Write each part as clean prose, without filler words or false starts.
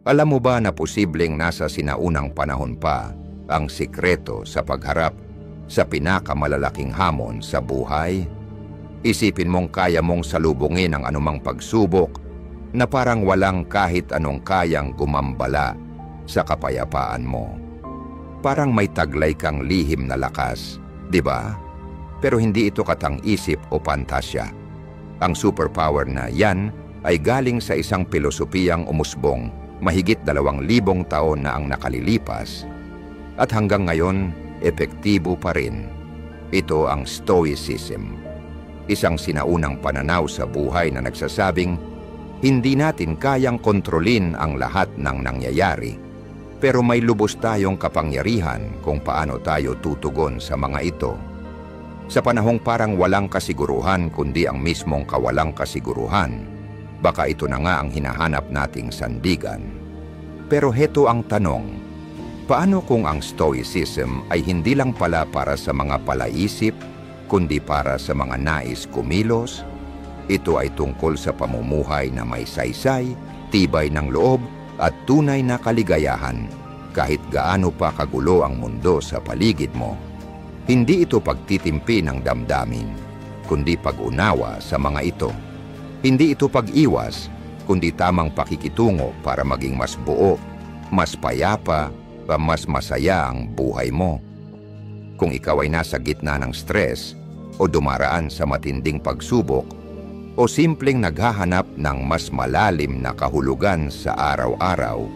Alam mo ba na posibleng nasa sinaunang panahon pa ang sikreto sa pagharap sa pinakamalalaking hamon sa buhay? Isipin mong kaya mong salubungin ang anumang pagsubok na parang walang kahit anong kayang gumambala sa kapayapaan mo. Parang may taglay kang lihim na lakas, di ba? Pero hindi ito katang-isip o pantasya. Ang superpower na yan ay galing sa isang pilosopiyang umusbong mahigit 2,000 taon na ang nakalilipas at hanggang ngayon epektibo pa rin. Ito ang Stoicism, isang sinaunang pananaw sa buhay na nagsasabing hindi natin kayang kontrolin ang lahat ng nangyayari, pero may lubos tayong kapangyarihan kung paano tayo tutugon sa mga ito. Sa panahong parang walang kasiguruhan kundi ang mismong kawalang kasiguruhan, baka ito na nga ang hinahanap nating sandigan. Pero heto ang tanong, paano kung ang Stoicism ay hindi lang pala para sa mga palaisip, kundi para sa mga nais kumilos? Ito ay tungkol sa pamumuhay na may saysay, tibay ng loob, at tunay na kaligayahan kahit gaano pa kagulo ang mundo sa paligid mo. Hindi ito pagtitimpi ng damdamin, kundi pag-unawa sa mga ito. Hindi ito pag-iwas, kundi tamang pakikitungo para maging mas buo, mas payapa, mas masaya ang buhay mo. Kung ikaw ay nasa gitna ng stress o dumaraan sa matinding pagsubok o simpleng naghahanap ng mas malalim na kahulugan sa araw-araw,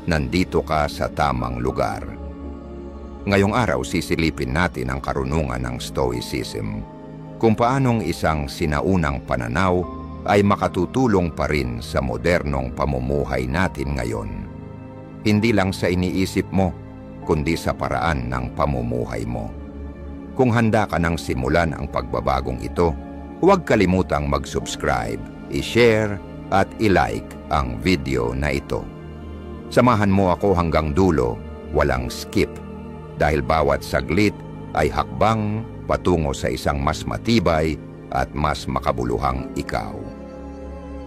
nandito ka sa tamang lugar. Ngayong araw sisilipin natin ang karunungan ng Stoicism, kung paanong isang sinaunang pananaw ay makatutulong pa rin sa modernong pamumuhay natin ngayon. Hindi lang sa iniisip mo, kundi sa paraan ng pamumuhay mo. Kung handa ka nang simulan ang pagbabagong ito, huwag kalimutang mag-subscribe, i-share at i-like ang video na ito. Samahan mo ako hanggang dulo, walang skip, dahil bawat saglit ay hakbang patungo sa isang mas matibay at mas makabuluhang ikaw.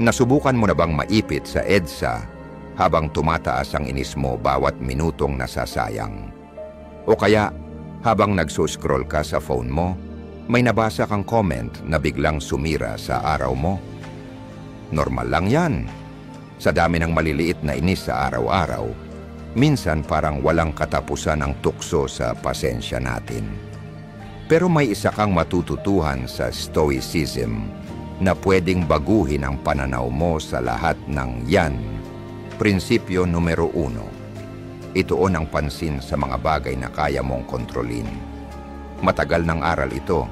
Nasubukan mo na bang maipit sa EDSA habang tumataas ang inis mo bawat minutong nasasayang? O kaya, habang nagsuscroll ka sa phone mo, may nabasa kang comment na biglang sumira sa araw mo? Normal lang yan. Sa dami ng maliliit na inis sa araw-araw, minsan parang walang katapusan ang tukso sa pasensya natin. Pero may isa kang matututuhan sa Stoicism na pwedeng baguhin ang pananaw mo sa lahat ng yan. Prinsipyo numero 1. Ituon ang pansin sa mga bagay na kaya mong kontrolin. Matagal ng aral ito,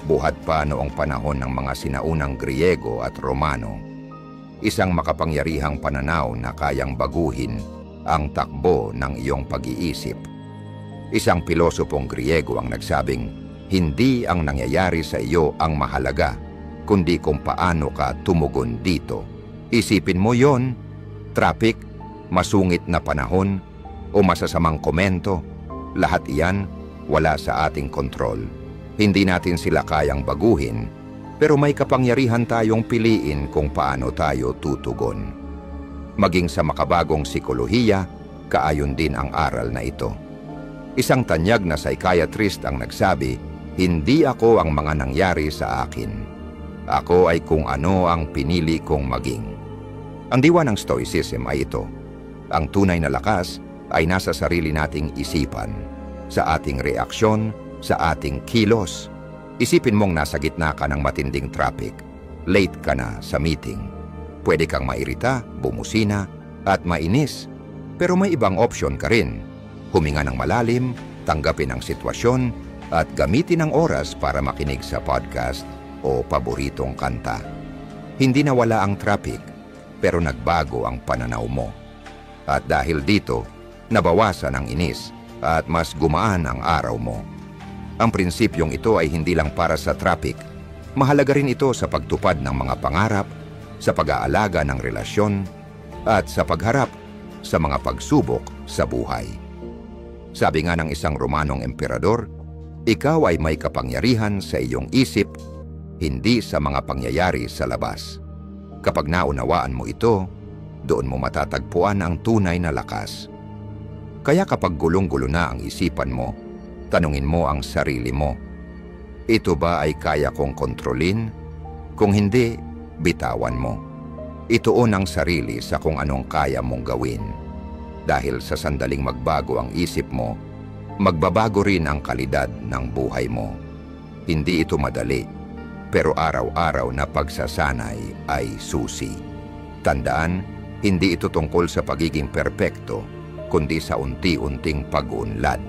buhat pa noong panahon ng mga sinaunang Griego at Romano. Isang makapangyarihang pananaw na kayang baguhin ang takbo ng iyong pag-iisip. Isang pilosopong Griego ang nagsabing, hindi ang nangyayari sa iyo ang mahalaga, kundi kung paano ka tumugon dito. Isipin mo yon, traffic, masungit na panahon, o masasamang komento, lahat iyan wala sa ating kontrol. Hindi natin sila kayang baguhin, pero may kapangyarihan tayong piliin kung paano tayo tutugon. Maging sa makabagong psikolohiya, kaayon din ang aral na ito. Isang tanyag na psychiatrist ang nagsabi, hindi ako ang mga nangyari sa akin. Ako ay kung ano ang pinili kong maging. Ang diwa ng Stoicism ay ito. Ang tunay na lakas ay nasa sarili nating isipan, sa ating reaksyon, sa ating kilos. Isipin mong nasa gitna ka ng matinding traffic. Late ka na sa meeting. Pwede kang mairita, bumusina, at mainis. Pero may ibang option ka rin. Huminga ng malalim, tanggapin ang sitwasyon, at gamitin ang oras para makinig sa podcast o paboritong kanta. Hindi nawala ang traffic, pero nagbago ang pananaw mo. At dahil dito, nabawasan ang inis at mas gumaan ang araw mo. Ang prinsipyong ito ay hindi lang para sa traffic. Mahalaga rin ito sa pagtupad ng mga pangarap, sa pag-aalaga ng relasyon, at sa pagharap sa mga pagsubok sa buhay. Sabi nga ng isang Romanong emperador, ikaw ay may kapangyarihan sa iyong isip, hindi sa mga pangyayari sa labas. Kapag naunawaan mo ito, doon mo matatagpuan ang tunay na lakas. Kaya kapag gulong-gulo na ang isipan mo, tanungin mo ang sarili mo, ito ba ay kaya kong kontrolin? Kung hindi, bitawan mo. Ituon ang sarili sa kung anong kaya mong gawin. Dahil sa sandaling magbago ang isip mo, magbabago rin ang kalidad ng buhay mo. Hindi ito madali, pero araw-araw na pagsasanay ay susi. Tandaan, hindi ito tungkol sa pagiging perpekto, kundi sa unti-unting pag-unlad.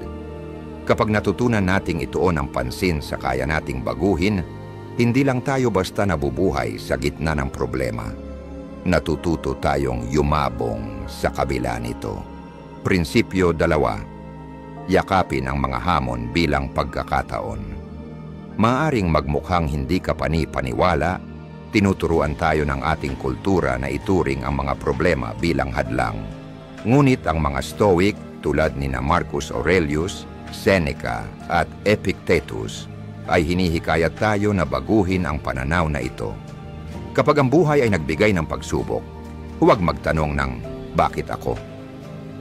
Kapag natutunan nating ituon ang pansin sa kaya nating baguhin, hindi lang tayo basta nabubuhay sa gitna ng problema. Natututo tayong yumabong sa kabila nito. Prinsipyo 2. Yakapin ang mga hamon bilang pagkakataon. Maaring magmukhang hindi ka pani-paniwala, tinuturuan tayo ng ating kultura na ituring ang mga problema bilang hadlang. Ngunit ang mga Stoic tulad ni Marcus Aurelius, Seneca at Epictetus ay hinihikayat tayo na baguhin ang pananaw na ito. Kapag ang buhay ay nagbigay ng pagsubok, huwag magtanong ng bakit ako?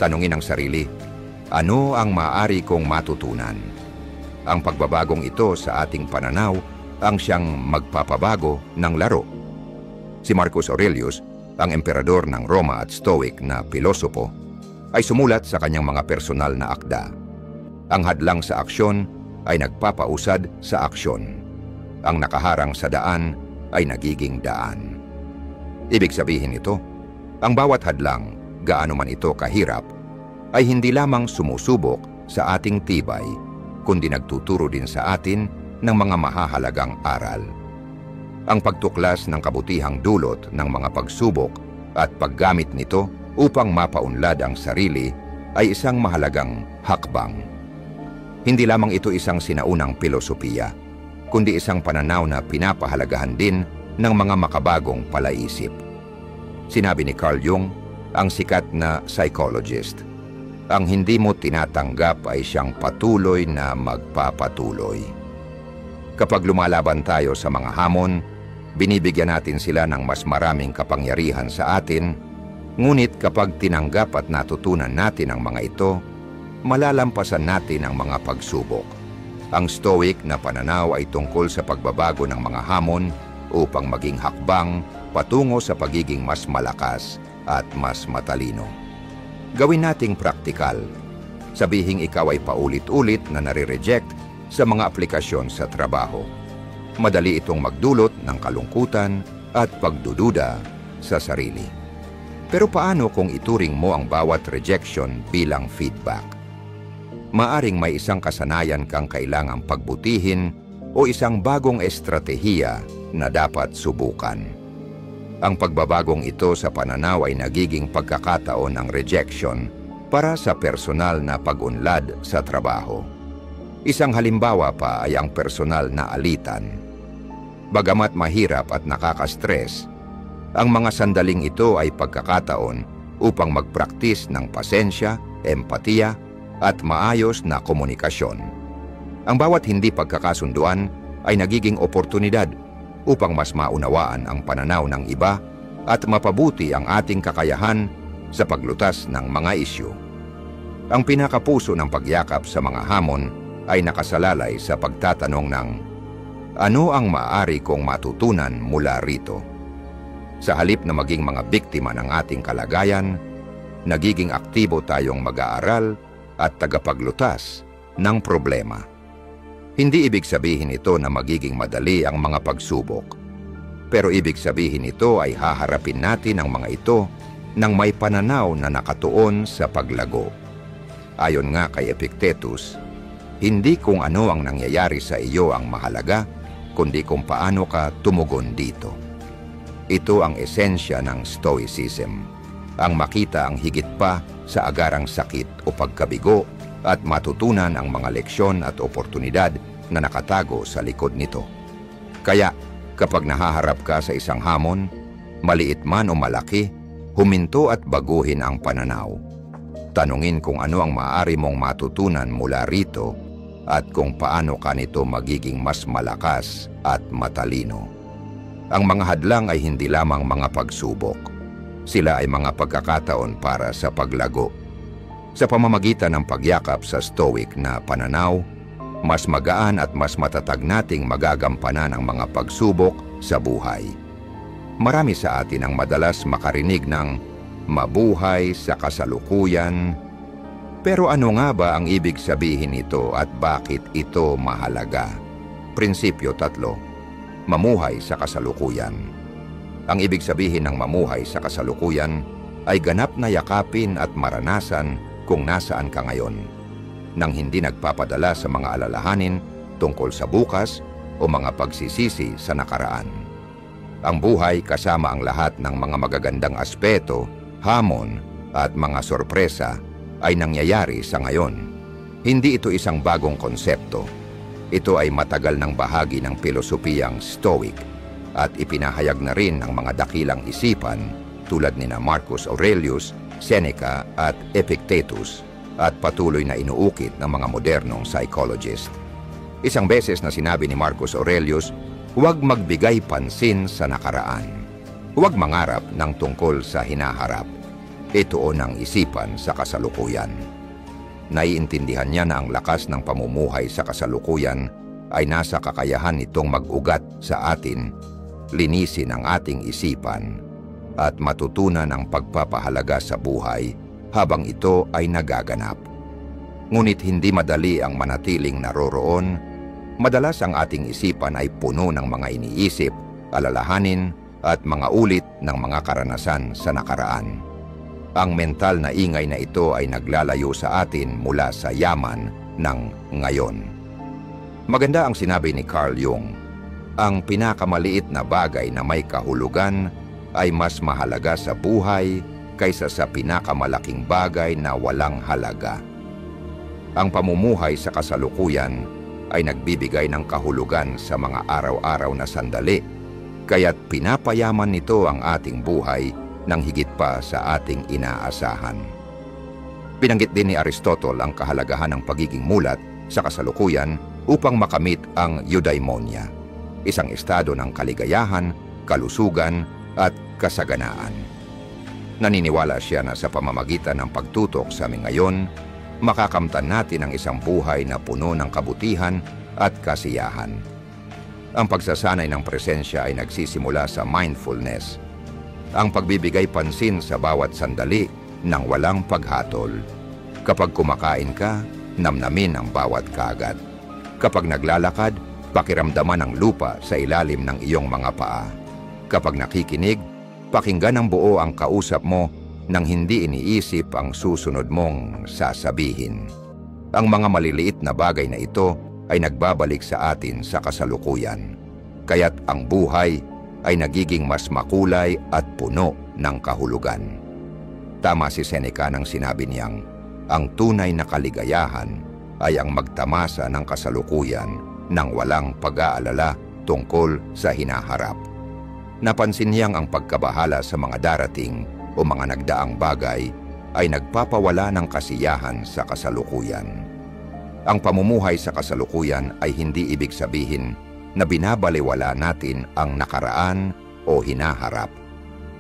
Tanungin ang sarili, ano ang maaari kong matutunan? Ang pagbabagong ito sa ating pananaw ang siyang magpapabago ng laro. Si Marcus Aurelius, ang emperador ng Roma at Stoic na pilosopo, ay sumulat sa kanyang mga personal na akda. Ang hadlang sa aksyon ay nagpapausad sa aksyon. Ang nakaharang sa daan ay nagiging daan. Ibig sabihin ito, ang bawat hadlang, gaano man ito kahirap, ay hindi lamang sumusubok sa ating tibay, kundi nagtuturo din sa atin ng mga mahahalagang aral. Ang pagtuklas ng kabutihang dulot ng mga pagsubok at paggamit nito upang mapaunlad ang sarili ay isang mahalagang hakbang. Hindi lamang ito isang sinaunang pilosopiya, kundi isang pananaw na pinapahalagahan din ng mga makabagong palaisip. Sinabi ni Carl Jung, ang sikat na psychologist, ang hindi mo tinatanggap ay siyang patuloy na magpapatuloy. Kapag lumalaban tayo sa mga hamon, binibigyan natin sila ng mas maraming kapangyarihan sa atin, ngunit kapag tinanggap at natutunan natin ang mga ito, malalampasan natin ang mga pagsubok. Ang Stoic na pananaw ay tungkol sa pagbabago ng mga hamon upang maging hakbang patungo sa pagiging mas malakas at mas matalino. Gawin nating praktikal. Sabihing ikaw ay paulit-ulit na nare-reject sa mga aplikasyon sa trabaho. Madali itong magdulot ng kalungkutan at pagdududa sa sarili. Pero paano kung ituring mo ang bawat rejection bilang feedback? Maaring may isang kasanayan kang kailangang pagbutihin o isang bagong estratehiya na dapat subukan. Ang pagbabagong ito sa pananaw ay nagiging pagkakataon ng rejection para sa personal na pag-unlad sa trabaho. Isang halimbawa pa ay ang personal na alitan. Bagamat mahirap at nakaka-stress, ang mga sandaling ito ay pagkakataon upang magpraktis ng pasensya, empatiya, at maayos na komunikasyon. Ang bawat hindi pagkakasunduan ay nagiging oportunidad upang mas maunawaan ang pananaw ng iba at mapabuti ang ating kakayahan sa paglutas ng mga isyu. Ang pinakapuso ng pagyakap sa mga hamon ay nakasalalay sa pagtatanong ng, ano ang maaari kong matutunan mula rito? Sa halip na maging mga biktima ng ating kalagayan, nagiging aktibo tayong mag-aaral at tagapaglutas ng problema. Hindi ibig sabihin ito na magiging madali ang mga pagsubok. Pero ibig sabihin ito ay haharapin natin ang mga ito nang may pananaw na nakatuon sa paglago. Ayon nga kay Epictetus, hindi kung ano ang nangyayari sa iyo ang mahalaga, kundi kung paano ka tumugon dito. Ito ang esensya ng Stoicism, ang makita ang higit pa sa agarang sakit o pagkabigo at matutunan ang mga leksyon at oportunidad na nakatago sa likod nito. Kaya, kapag nahaharap ka sa isang hamon, maliit man o malaki, huminto at baguhin ang pananaw. Tanungin kung ano ang maaari mong matutunan mula rito at kung paano ka nito magiging mas malakas at matalino. Ang mga hadlang ay hindi lamang mga pagsubok. Sila ay mga pagkakataon para sa paglago. Sa pamamagitan ng pagyakap sa Stoic na pananaw, mas magaan at mas matatag nating magagampanan ang mga pagsubok sa buhay. Marami sa atin ang madalas makarinig ng mabuhay sa kasalukuyan. Pero ano nga ba ang ibig sabihin nito at bakit ito mahalaga? Prinsipyo 3. Mamuhay sa kasalukuyan. Ang ibig sabihin ng mamuhay sa kasalukuyan ay ganap na yakapin at maranasan kung nasaan ka ngayon, nang hindi nagpapadala sa mga alalahanin tungkol sa bukas o mga pagsisisi sa nakaraan. Ang buhay kasama ang lahat ng mga magagandang aspeto, hamon at mga sorpresa ay nangyayari sa ngayon. Hindi ito isang bagong konsepto. Ito ay matagal ng bahagi ng pilosopiyang Stoic at ipinahayag na rin ng mga dakilang isipan tulad nina Marcus Aurelius, Seneca at Epictetus at patuloy na inuukit ng mga modernong psychologist. Isang beses na sinabi ni Marcus Aurelius, huwag magbigay pansin sa nakaraan. Huwag mangarap ng tungkol sa hinaharap. Ituon ang isipan sa kasalukuyan. Naiintindihan niya na ang lakas ng pamumuhay sa kasalukuyan ay nasa kakayahan nitong mag-ugat sa atin, linisin ang ating isipan, at matutunan ang pagpapahalaga sa buhay habang ito ay nagaganap. Ngunit hindi madali ang manatiling naroroon. Madalas ang ating isipan ay puno ng mga iniisip, alalahanin, at mga ulit ng mga karanasan sa nakaraan. Ang mental na ingay na ito ay naglalayo sa atin mula sa yaman ng ngayon. Maganda ang sinabi ni Carl Jung, ang pinakamaliit na bagay na may kahulugan ay mas mahalaga sa buhay kaysa sa pinakamalaking bagay na walang halaga. Ang pamumuhay sa kasalukuyan ay nagbibigay ng kahulugan sa mga araw-araw na sandali, kaya't pinapayaman nito ang ating buhay ng higit pa sa ating inaasahan. Binanggit din ni Aristotle ang kahalagahan ng pagiging mulat sa kasalukuyan upang makamit ang eudaimonia, isang estado ng kaligayahan, kalusugan at kasaganaan. Naniniwala siya na sa pamamagitan ng pagtutok sa aming ngayon, makakamtan natin ang isang buhay na puno ng kabutihan at kasiyahan. Ang pagsasanay ng presensya ay nagsisimula sa mindfulness, ang pagbibigay pansin sa bawat sandali ng walang paghatol. Kapag kumakain ka, namnamin ang bawat kagat. Kapag naglalakad, pakiramdaman ang lupa sa ilalim ng iyong mga paa. Kapag nakikinig, pakinggan ng buo ang kausap mo nang hindi iniisip ang susunod mong sasabihin. Ang mga maliliit na bagay na ito ay nagbabalik sa atin sa kasalukuyan. Kaya't ang buhay ay nagiging mas makulay at puno ng kahulugan. Tama si Seneca nang sinabi niyang, ang tunay na kaligayahan ay ang magtamasa ng kasalukuyan nang walang pag-aalala tungkol sa hinaharap. Napansin niyang ang pagkabahala sa mga darating o mga nagdaang bagay ay nagpapawala ng kasiyahan sa kasalukuyan. Ang pamumuhay sa kasalukuyan ay hindi ibig sabihin na binabaliwala natin ang nakaraan o hinaharap.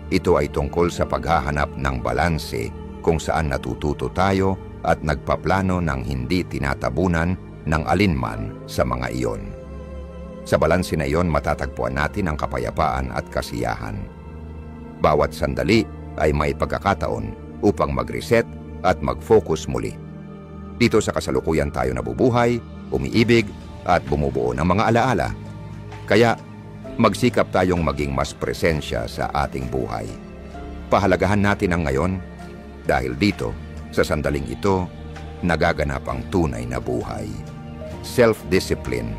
Ito ay tungkol sa paghahanap ng balanse kung saan natututo tayo at nagpaplano ng hindi tinatabunan ng alinman sa mga iyon. Sa balanse na iyon matatagpuan natin ang kapayapaan at kasiyahan. Bawat sandali ay may pagkakataon upang mag-reset at mag-focus muli. Dito sa kasalukuyan tayo nabubuhay, umiibig at bumubuo ng mga alaala. Kaya magsikap tayong maging mas presensya sa ating buhay. Pahalagahan natin ang ngayon dahil dito, sa sandaling ito, nagaganap ang tunay na buhay. Self-discipline,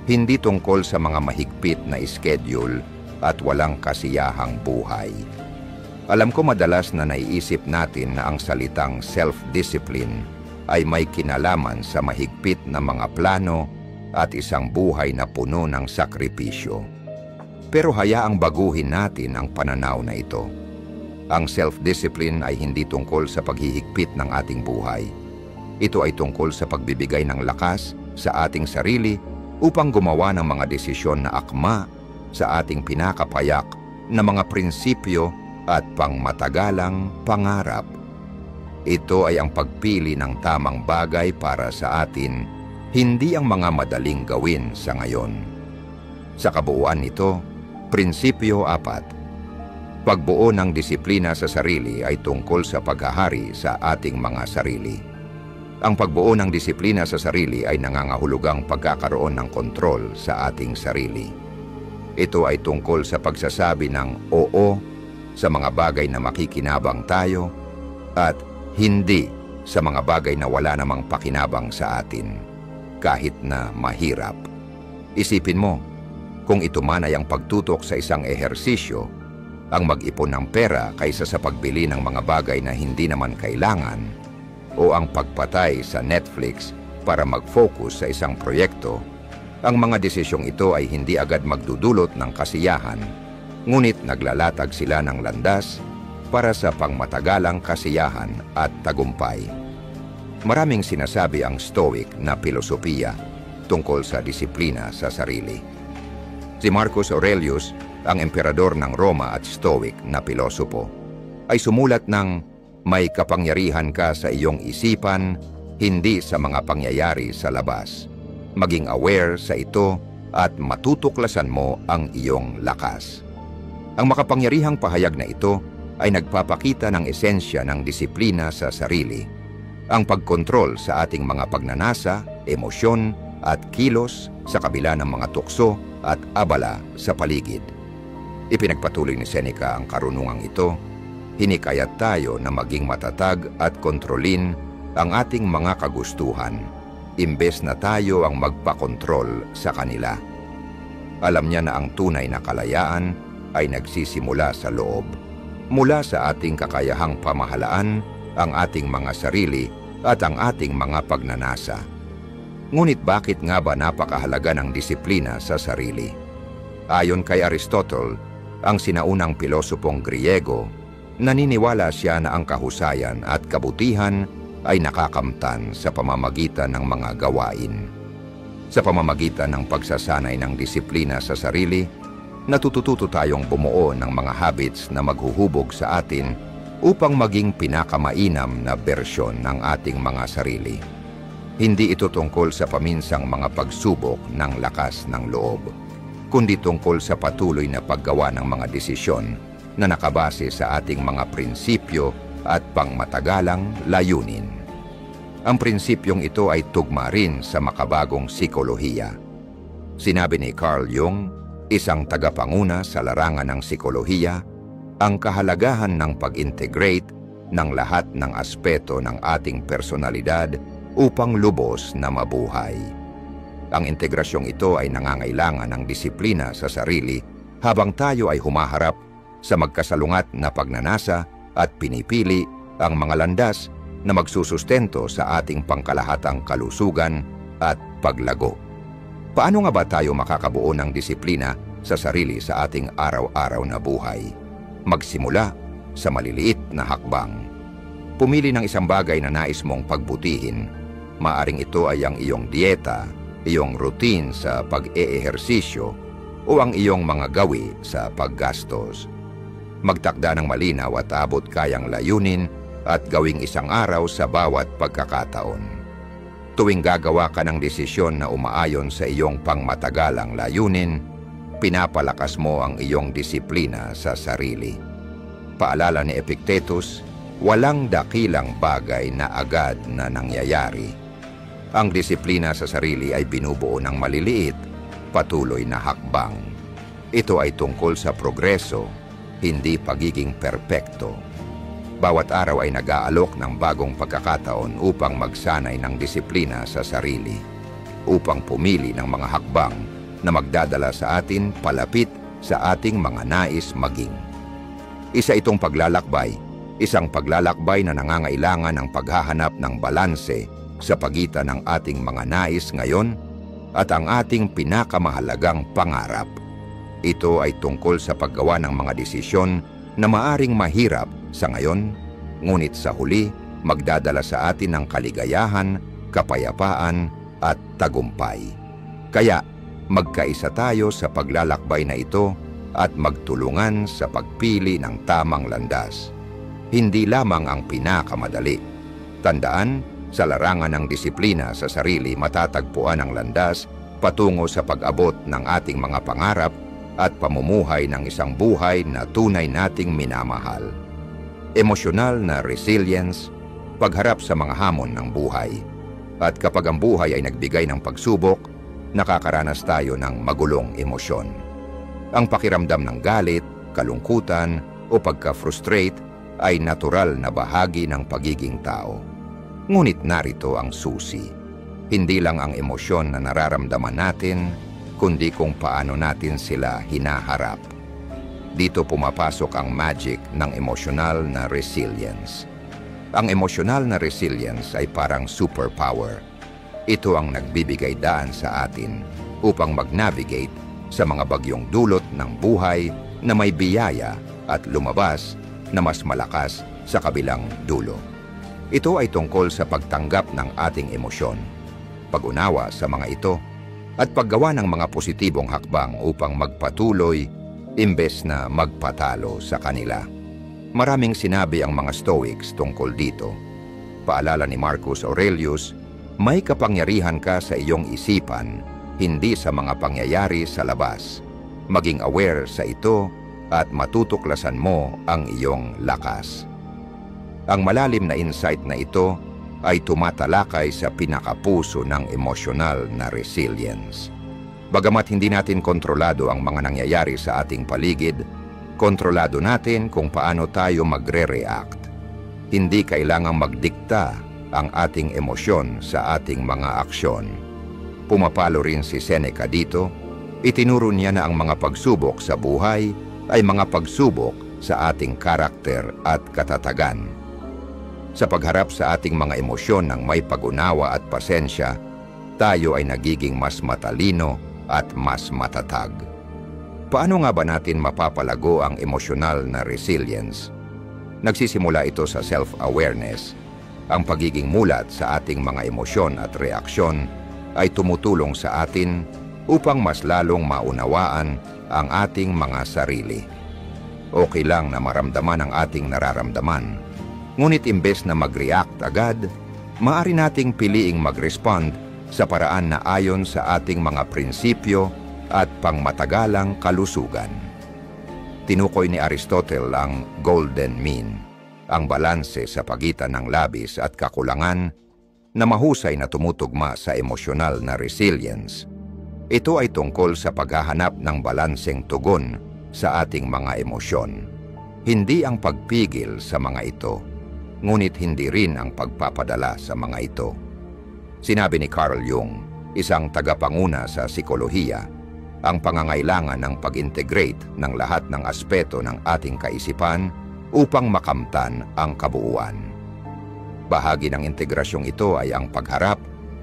hindi tungkol sa mga mahigpit na schedule at walang kasiyahang buhay. Alam ko madalas na naiisip natin na ang salitang self-discipline ay may kinalaman sa mahigpit na mga plano at isang buhay na puno ng sakripisyo. Pero hayaang baguhin natin ang pananaw na ito. Ang self-discipline ay hindi tungkol sa paghihigpit ng ating buhay. Ito ay tungkol sa pagbibigay ng lakas sa ating sarili upang gumawa ng mga desisyon na akma sa ating pinakapayak na mga prinsipyo at pangmatagalang pangarap. Ito ay ang pagpili ng tamang bagay para sa atin, hindi ang mga madaling gawin sa ngayon. Sa kabuuan nito, Prinsipyo 4. Pagbuo ng disiplina sa sarili ay tungkol sa paghahari sa ating mga sarili. Ang pagbuo ng disiplina sa sarili ay nangangahulugang pagkakaroon ng kontrol sa ating sarili. Ito ay tungkol sa pagsasabi ng oo sa mga bagay na makikinabang tayo at hindi sa mga bagay na wala namang pakinabang sa atin, kahit na mahirap. Isipin mo, kung ito man ay ang pagtutok sa isang ehersisyo, ang mag-ipon ng pera kaysa sa pagbili ng mga bagay na hindi naman kailangan, o ang pagpatay sa Netflix para mag-focus sa isang proyekto, ang mga desisyong ito ay hindi agad magdudulot ng kasiyahan, ngunit naglalatag sila ng landas para sa pangmatagalang kasiyahan at tagumpay. Maraming sinasabi ang Stoic na filosofiya tungkol sa disiplina sa sarili. Si Marcus Aurelius, ang emperador ng Roma at Stoic na pilosopo, ay sumulat ng may kapangyarihan ka sa iyong isipan, hindi sa mga pangyayari sa labas. Maging aware sa ito at matutuklasan mo ang iyong lakas. Ang makapangyarihang pahayag na ito ay nagpapakita ng esensya ng disiplina sa sarili. Ang pagkontrol sa ating mga pagnanasa, emosyon at kilos sa kabila ng mga tukso at abala sa paligid. Ipinagpatuloy ni Seneca ang karunungang ito. Hinikayat tayo na maging matatag at kontrolin ang ating mga kagustuhan, imbes na tayo ang magpakontrol sa kanila. Alam niya na ang tunay na kalayaan ay nagsisimula sa loob, mula sa ating kakayahang pamahalaan ang ating mga sarili at ang ating mga pagnanasa. Ngunit bakit nga ba napakahalaga ng disiplina sa sarili? Ayon kay Aristotle, ang sinaunang pilosopong Griego, naniniwala siya na ang kahusayan at kabutihan ay nakakamtan sa pamamagitan ng mga gawain. Sa pamamagitan ng pagsasanay ng disiplina sa sarili, natututo tayong bumuo ng mga habits na maghuhubog sa atin upang maging pinakamainam na bersyon ng ating mga sarili. Hindi ito tungkol sa paminsang mga pagsubok ng lakas ng loob, kundi tungkol sa patuloy na paggawa ng mga desisyon na nakabase sa ating mga prinsipyo at pangmatagalang layunin. Ang prinsipyong ito ay tugma rin sa makabagong psikolohiya. Sinabi ni Carl Jung, isang tagapanguna sa larangan ng psikolohiya, ang kahalagahan ng pag-integrate ng lahat ng aspeto ng ating personalidad upang lubos na mabuhay. Ang integrasyong ito ay nangangailangan ng disiplina sa sarili habang tayo ay humaharap sa magkasalungat na pagnanasa at pinipili ang mga landas na magsusustento sa ating pangkalahatang kalusugan at paglago. Paano nga ba tayo makakabuo ng disiplina sa sarili sa ating araw-araw na buhay? Magsimula sa maliliit na hakbang. Pumili ng isang bagay na nais mong pagbutihin. Maaring ito ay ang iyong dieta, iyong routine sa pag-eehersisyo, o ang iyong mga gawi sa paggastos. Magtakda ng malinaw at abot kayang layunin at gawing isang araw sa bawat pagkakataon. Tuwing gagawa ka ng desisyon na umaayon sa iyong pangmatagalang layunin, pinapalakas mo ang iyong disiplina sa sarili. Paalala ni Epictetus, walang dakilang bagay na agad na nangyayari. Ang disiplina sa sarili ay binubuo ng maliliit, patuloy na hakbang. Ito ay tungkol sa progreso, hindi pagiging perpekto. Bawat araw ay nag-aalok ng bagong pagkakataon upang magsanay ng disiplina sa sarili, upang pumili ng mga hakbang na magdadala sa atin palapit sa ating mga nais maging. Isa itong paglalakbay, isang paglalakbay na nangangailangan ng paghahanap ng balanse sa pagitan ng ating mga nais ngayon at ang ating pinakamahalagang pangarap. Ito ay tungkol sa paggawa ng mga desisyon na maaring mahirap sa ngayon, ngunit sa huli, magdadala sa atin ng kaligayahan, kapayapaan, at tagumpay. Kaya, magkaisa tayo sa paglalakbay na ito at magtulungan sa pagpili ng tamang landas. Hindi lamang ang pinakamadali. Tandaan, sa larangan ng disiplina sa sarili matatagpuan ang landas patungo sa pag-abot ng ating mga pangarap at pamumuhay ng isang buhay na tunay nating minamahal. Emosyonal na resilience, pagharap sa mga hamon ng buhay. At kapag ang buhay ay nagbigay ng pagsubok, nakakaranas tayo ng magulong emosyon. Ang pakiramdam ng galit, kalungkutan o pagka-frustrate ay natural na bahagi ng pagiging tao. Ngunit narito ang susi. Hindi lang ang emosyon na nararamdaman natin, kundi kung paano natin sila hinaharap. Dito pumapasok ang magic ng emosyonal na resilience. Ang emosyonal na resilience ay parang superpower. Ito ang nagbibigay daan sa atin upang mag-navigate sa mga bagyong dulot ng buhay na may biyaya at lumabas na mas malakas sa kabilang dulo. Ito ay tungkol sa pagtanggap ng ating emosyon, pag-unawa sa mga ito, at paggawa ng mga positibong hakbang upang magpatuloy imbes na magpatalo sa kanila. Maraming sinabi ang mga Stoics tungkol dito. Paalala ni Marcus Aurelius, may kapangyarihan ka sa iyong isipan, hindi sa mga pangyayari sa labas. Maging aware sa ito at matutuklasan mo ang iyong lakas. Ang malalim na insight na ito ay tumatalakay sa pinakapuso ng emosyonal na resilience. Bagamat hindi natin kontrolado ang mga nangyayari sa ating paligid, kontrolado natin kung paano tayo magre-react. Hindi kailangang magdikta ang ating emosyon sa ating mga aksyon. Pumapalo rin si Seneca dito, itinuro niya na ang mga pagsubok sa buhay ay mga pagsubok sa ating karakter at katatagan. Sa pagharap sa ating mga emosyon ng may pag-unawa at pasensya, tayo ay nagiging mas matalino at mas matatag. Paano nga ba natin mapapalago ang emosyonal na resilience? Nagsisimula ito sa self-awareness. Ang pagiging mulat sa ating mga emosyon at reaksyon ay tumutulong sa atin upang mas lalong maunawaan ang ating mga sarili. Okay lang na maramdaman ang ating nararamdaman, ngunit imbes na mag-react agad, maaari nating piliing mag-respond sa paraan na ayon sa ating mga prinsipyo at pangmatagalang kalusugan. Tinukoy ni Aristotle ang golden mean, ang balanse sa pagitan ng labis at kakulangan na mahusay na tumutugma sa emosyonal na resilience. Ito ay tungkol sa paghahanap ng balanseng tugon sa ating mga emosyon. Hindi ang pagpigil sa mga ito, ngunit hindi rin ang pagpapadala sa mga ito. Sinabi ni Carl Jung, isang tagapanguna sa psikolohiya, ang pangangailangan ng pag-integrate ng lahat ng aspeto ng ating kaisipan upang makamtan ang kabuuan. Bahagi ng integrasyong ito ay ang pagharap,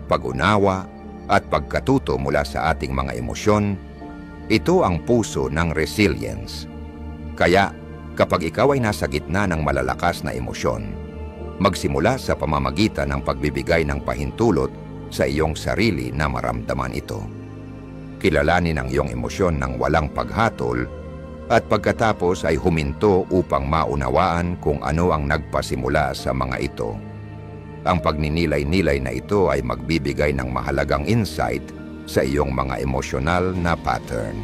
pag-unawa, at pagkatuto mula sa ating mga emosyon. Ito ang puso ng resilience. Kaya, kapag ikaw ay nasa gitna ng malalakas na emosyon, magsimula sa pamamagitan ng pagbibigay ng pahintulot sa iyong sarili na maramdaman ito. Kilalanin ang iyong emosyon ng walang paghatol at pagkatapos ay huminto upang maunawaan kung ano ang nagpasimula sa mga ito. Ang pagninilay-nilay na ito ay magbibigay ng mahalagang insight sa iyong mga emosyonal na pattern.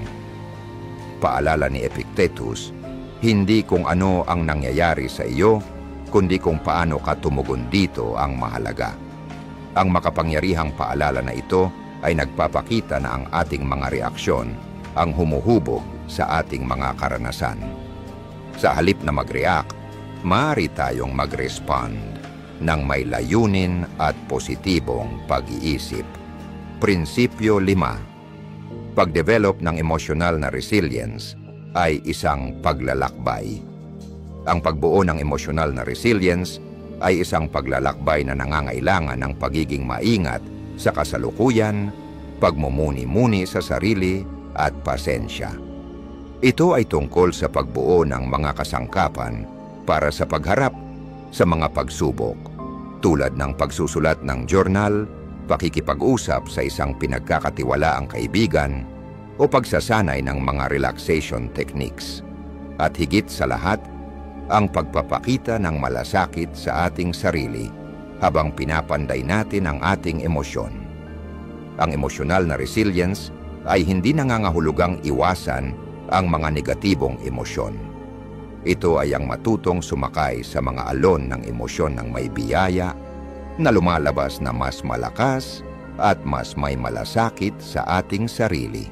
Paalala ni Epictetus, hindi kung ano ang nangyayari sa iyo, kundi kung paano ka tumugon dito ang mahalaga. Ang makapangyarihang paalala na ito ay nagpapakita na ang ating mga reaksyon ang humuhubog sa ating mga karanasan. Sa halip na mag-react, maaari tayong mag-respond ng may layunin at positibong pag-iisip. Prinsipyo 5. Pag-develop ng emosyonal na resilience ay isang paglalakbay. Ang pagbuo ng emosyonal na resilience ay isang paglalakbay na nangangailangan ng pagiging maingat sa kasalukuyan, pagmumuni-muni sa sarili at pasensya. Ito ay tungkol sa pagbuo ng mga kasangkapan para sa pagharap sa mga pagsubok, tulad ng pagsusulat ng journal, pakikipag-usap sa isang pinagkakatiwalaang kaibigan, o pagsasanay ng mga relaxation techniques. At higit sa lahat, ang pagpapakita ng malasakit sa ating sarili habang pinapanday natin ang ating emosyon. Ang emosyonal na resilience ay hindi nangangahulugang iwasan ang mga negatibong emosyon. Ito ay ang matutong sumakay sa mga alon ng emosyon ng may biyaya na lumalabas na mas malakas at mas may malasakit sa ating sarili.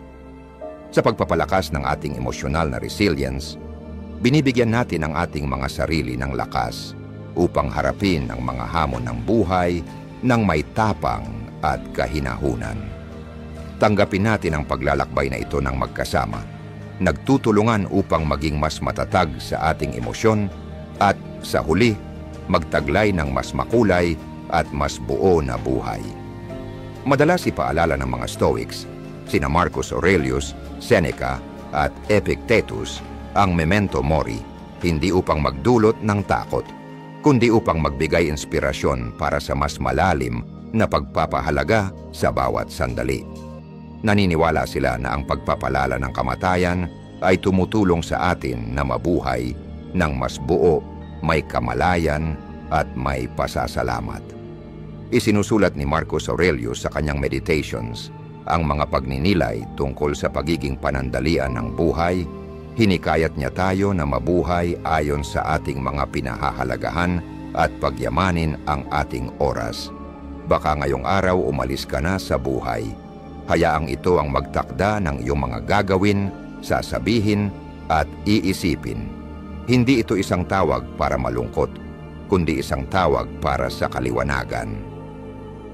Sa pagpapalakas ng ating emosyonal na resilience, binibigyan natin ang ating mga sarili ng lakas upang harapin ang mga hamon ng buhay ng may tapang at kahinahunan. Tanggapin natin ang paglalakbay na ito ng magkasama, nagtutulungan upang maging mas matatag sa ating emosyon at sa huli, magtaglay ng mas makulay at mas buo na buhay. Madalas ipaalala ng mga Stoics, sina Marcus Aurelius, Seneca at Epictetus, ang memento mori, hindi upang magdulot ng takot, kundi upang magbigay inspirasyon para sa mas malalim na pagpapahalaga sa bawat sandali. Naniniwala sila na ang pagpapalala ng kamatayan ay tumutulong sa atin na mabuhay ng mas buo, may kamalayan at may pasasalamat. Isinusulat ni Marcus Aurelius sa kanyang Meditations ang mga pagninilay tungkol sa pagiging panandalian ng buhay. Hinikayat niya tayo na mabuhay ayon sa ating mga pinahahalagahan at pagyamanin ang ating oras. Baka ngayong araw umalis ka na sa buhay. Hayaang ito ang magtakda ng iyong mga gagawin, sasabihin at iisipin. Hindi ito isang tawag para malungkot, kundi isang tawag para sa kaliwanagan.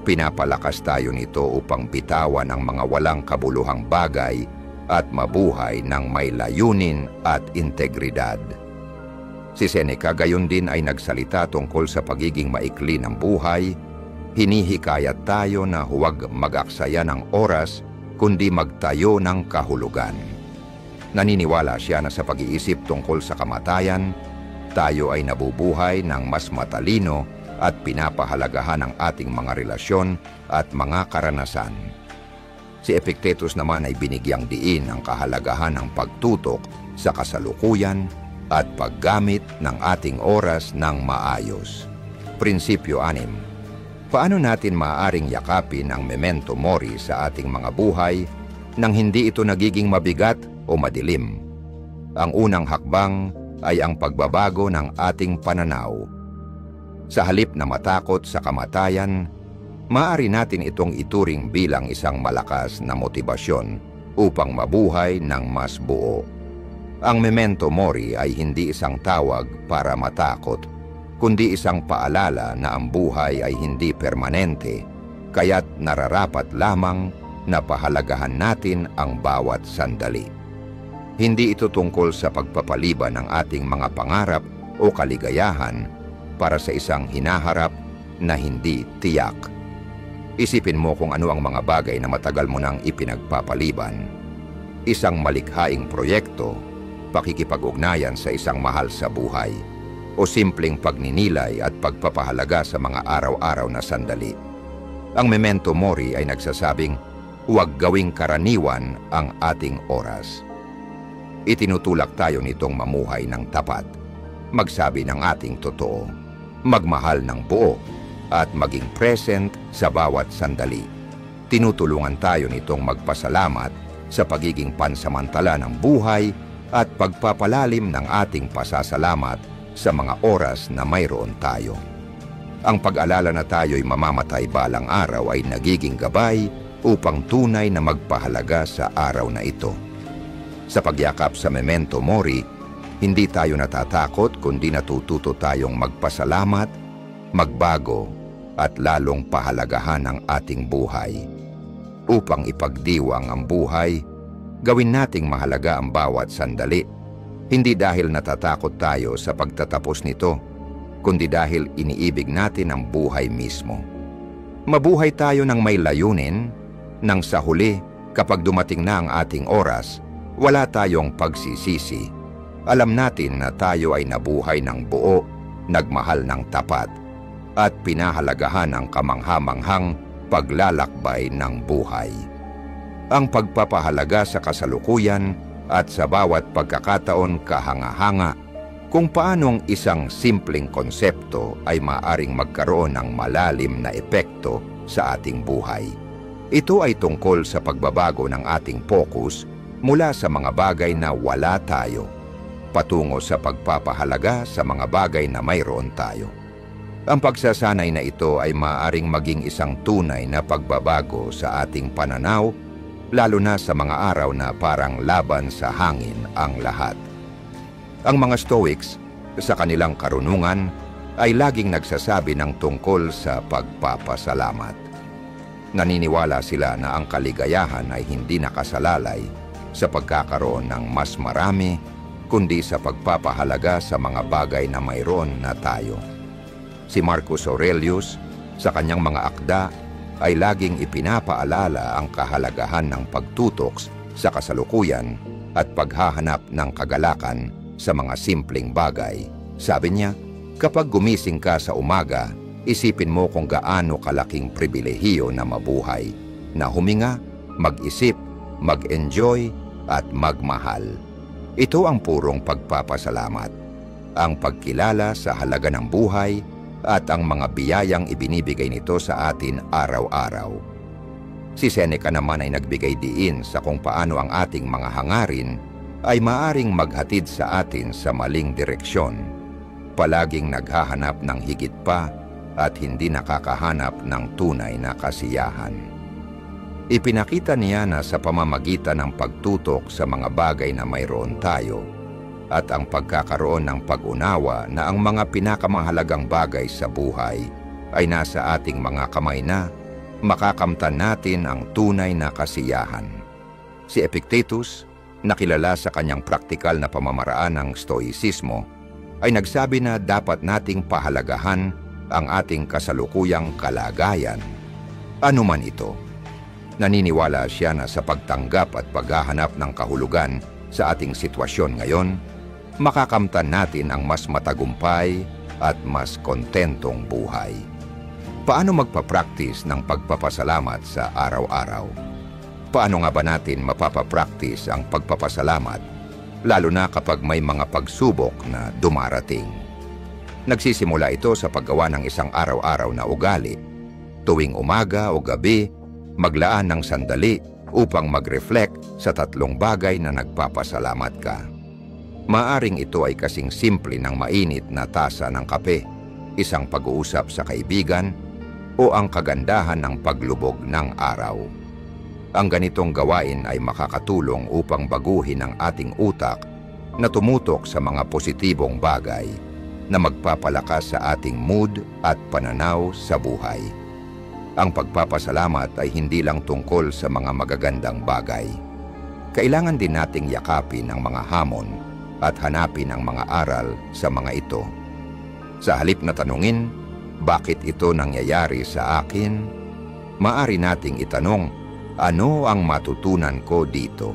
Pinapalakas tayo nito upang bitawan ang mga walang kabuluhang bagay at mabuhay ng may layunin at integridad. Si Seneca gayon din ay nagsalita tungkol sa pagiging maikli ng buhay. Hinihikayat tayo na huwag mag-aksaya ng oras kundi magtayo ng kahulugan. Naniniwala siya na sa pag-iisip tungkol sa kamatayan, tayo ay nabubuhay ng mas matalino at pinapahalagahan ang ating mga relasyon at mga karanasan. Si Epictetus naman ay binigyang diin ang kahalagahan ng pagtutok sa kasalukuyan at paggamit ng ating oras ng maayos. Prinsipyo 6. Paano natin maaaring yakapin ang memento mori sa ating mga buhay nang hindi ito nagiging mabigat o madilim? Ang unang hakbang ay ang pagbabago ng ating pananaw. Sa halip na matakot sa kamatayan, maaari natin itong ituring bilang isang malakas na motibasyon upang mabuhay ng mas buo. Ang memento mori ay hindi isang tawag para matakot, kundi isang paalala na ang buhay ay hindi permanente, kaya't nararapat lamang na pahalagahan natin ang bawat sandali. Hindi ito tungkol sa pagpapaliban ng ating mga pangarap o kaligayahan para sa isang hinaharap na hindi tiyak. Isipin mo kung ano ang mga bagay na matagal mo nang ipinagpapaliban. Isang malikhaing proyekto, pakikipag-ugnayan sa isang mahal sa buhay, o simpleng pagninilay at pagpapahalaga sa mga araw-araw na sandali. Ang memento mori ay nagsasabing, huwag gawing karaniwan ang ating oras. Itinutulak tayo nitong mamuhay ng tapat, magsabi ng ating totoo, magmahal ng buo, at maging present sa bawat sandali. Tinutulungan tayo nitong magpasalamat sa pagiging pansamantala ng buhay at pagpapalalim ng ating pasasalamat sa mga oras na mayroon tayo. Ang pag-alala na tayo'y mamamatay balang araw ay nagiging gabay upang tunay na magpahalaga sa araw na ito. Sa pagyakap sa memento mori, hindi tayo natatakot kundi natututo tayong magpasalamat, magbago, at lalong pahalagahan ang ating buhay. Upang ipagdiwang ang buhay, gawin nating mahalaga ang bawat sandali, hindi dahil natatakot tayo sa pagtatapos nito, kundi dahil iniibig natin ang buhay mismo. Mabuhay tayo ng may layunin, nang sa huli, kapag dumating na ang ating oras, wala tayong pagsisisi. Alam natin na tayo ay nabuhay ng buo, nagmahal ng tapat, at pinahalagahan ang kamangha-manghang paglalakbay ng buhay. Ang pagpapahalaga sa kasalukuyan at sa bawat pagkakataon kahanga-hanga kung paanong isang simpleng konsepto ay maaring magkaroon ng malalim na epekto sa ating buhay. Ito ay tungkol sa pagbabago ng ating focus mula sa mga bagay na wala tayo, patungo sa pagpapahalaga sa mga bagay na mayroon tayo. Ang pagsasanay na ito ay maaaring maging isang tunay na pagbabago sa ating pananaw, lalo na sa mga araw na parang laban sa hangin ang lahat. Ang mga Stoics, sa kanilang karunungan, ay laging nagsasabi ng tungkol sa pagpapasalamat. Naniniwala sila na ang kaligayahan ay hindi nakasalalay sa pagkakaroon ng mas marami, kundi sa pagpapahalaga sa mga bagay na mayroon na tayo. Si Marcus Aurelius, sa kanyang mga akda, ay laging ipinapaalala ang kahalagahan ng pagtutok sa kasalukuyan at paghahanap ng kagalakan sa mga simpleng bagay. Sabi niya, kapag gumising ka sa umaga, isipin mo kung gaano kalaking pribilehiyo na mabuhay, na huminga, mag-isip, mag-enjoy, at magmahal. Ito ang purong pagpapasalamat, ang pagkilala sa halaga ng buhay at ang mga biyayang ibinibigay nito sa atin araw-araw. Si Seneca naman ay nagbigay diin sa kung paano ang ating mga hangarin ay maaring maghatid sa atin sa maling direksyon, palaging naghahanap ng higit pa at hindi nakakahanap ng tunay na kasiyahan. Ipinakita niya na sa pamamagitan ng pagtutok sa mga bagay na mayroon tayo at ang pagkakaroon ng pag-unawa na ang mga pinakamahalagang bagay sa buhay ay nasa ating mga kamay na, makakamtan natin ang tunay na kasiyahan. Si Epictetus, nakilala sa kanyang praktikal na pamamaraan ng Stoicismo, ay nagsabi na dapat nating pahalagahan ang ating kasalukuyang kalagayan. Ano man ito. Naniniwala siya na sa pagtanggap at paghahanap ng kahulugan sa ating sitwasyon ngayon, makakamtan natin ang mas matagumpay at mas kontentong buhay. Paano magpa-practice ng pagpapasalamat sa araw-araw? Paano nga ba natin mapapa-practice ang pagpapasalamat, lalo na kapag may mga pagsubok na dumarating? Nagsisimula ito sa paggawa ng isang araw-araw na ugali. Tuwing umaga o gabi, maglaan ng sandali upang mag-reflect sa 3 bagay na nagpapasalamat ka. Maaring ito ay kasing simple ng mainit na tasa ng kape, isang pag-uusap sa kaibigan, o ang kagandahan ng paglubog ng araw. Ang ganitong gawain ay makakatulong upang baguhin ang ating utak na tumutok sa mga positibong bagay na magpapalakas sa ating mood at pananaw sa buhay. Ang pagpapasalamat ay hindi lang tungkol sa mga magagandang bagay. Kailangan din nating yakapin ang mga hamon at hanapin ang mga aral sa mga ito. Sa halip na tanungin, bakit ito nangyayari sa akin? Maari nating itanong, ano ang matutunan ko dito?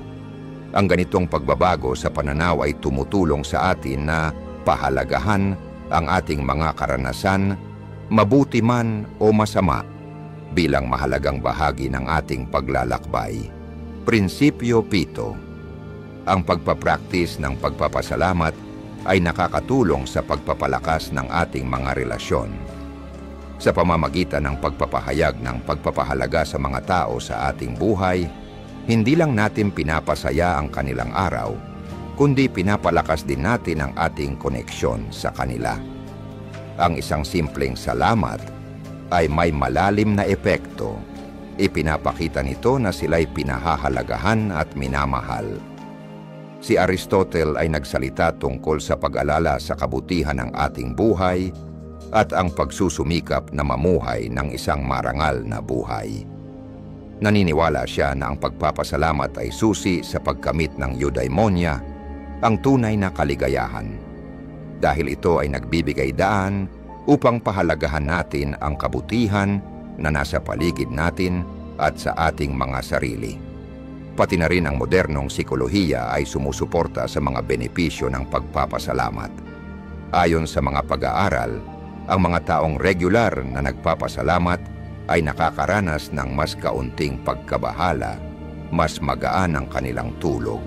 Ang ganitong pagbabago sa pananaw ay tumutulong sa atin na pahalagahan ang ating mga karanasan, mabuti man o masama, bilang mahalagang bahagi ng ating paglalakbay. Prinsipyo 7. Ang pagpapractice ng pagpapasalamat ay nakakatulong sa pagpapalakas ng ating mga relasyon. Sa pamamagitan ng pagpapahayag ng pagpapahalaga sa mga tao sa ating buhay, hindi lang natin pinapasaya ang kanilang araw, kundi pinapalakas din natin ang ating koneksyon sa kanila. Ang isang simpleng salamat ay may malalim na epekto. Ipinapakita nito na sila'y pinahahalagahan at minamahal. Si Aristotle ay nagsalita tungkol sa pag-alala sa kabutihan ng ating buhay at ang pagsusumikap na mamuhay ng isang marangal na buhay. Naniniwala siya na ang pagpapasalamat ay susi sa pagkamit ng eudaimonia, ang tunay na kaligayahan. Dahil ito ay nagbibigay daan upang pahalagahan natin ang kabutihan na nasa paligid natin at sa ating mga sarili. Pati na rin ang modernong psikolohiya ay sumusuporta sa mga benepisyo ng pagpapasalamat. Ayon sa mga pag-aaral, ang mga taong regular na nagpapasalamat ay nakakaranas ng mas kaunting pagkabahala, mas magaan ang kanilang tulog,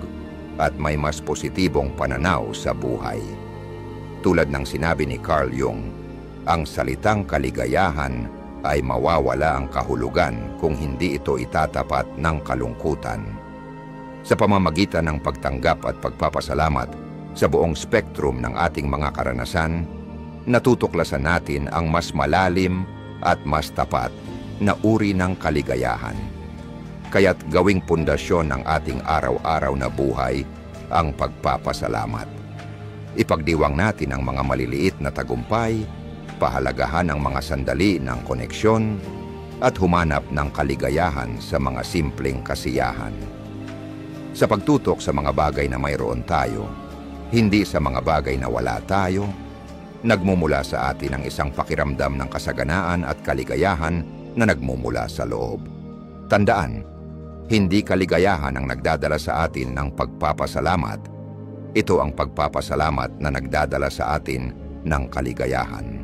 at may mas positibong pananaw sa buhay. Tulad ng sinabi ni Carl Jung, ang salitang kaligayahan ay mawawala ang kahulugan kung hindi ito itatapat ng kalungkutan. Sa pamamagitan ng pagtanggap at pagpapasalamat sa buong spektrum ng ating mga karanasan, natutuklasan natin ang mas malalim at mas tapat na uri ng kaligayahan. Kaya't gawing pundasyon ng ating araw-araw na buhay ang pagpapasalamat. Ipagdiwang natin ang mga maliliit na tagumpay, pahalagahan ang mga sandali ng koneksyon, at humanap ng kaligayahan sa mga simpleng kasiyahan. Sa pagtutok sa mga bagay na mayroon tayo, hindi sa mga bagay na wala tayo, nagmumula sa atin ang isang pakiramdam ng kasaganaan at kaligayahan na nagmumula sa loob. Tandaan, hindi kaligayahan ang nagdadala sa atin ng pagpapasalamat. Ito ang pagpapasalamat na nagdadala sa atin ng kaligayahan.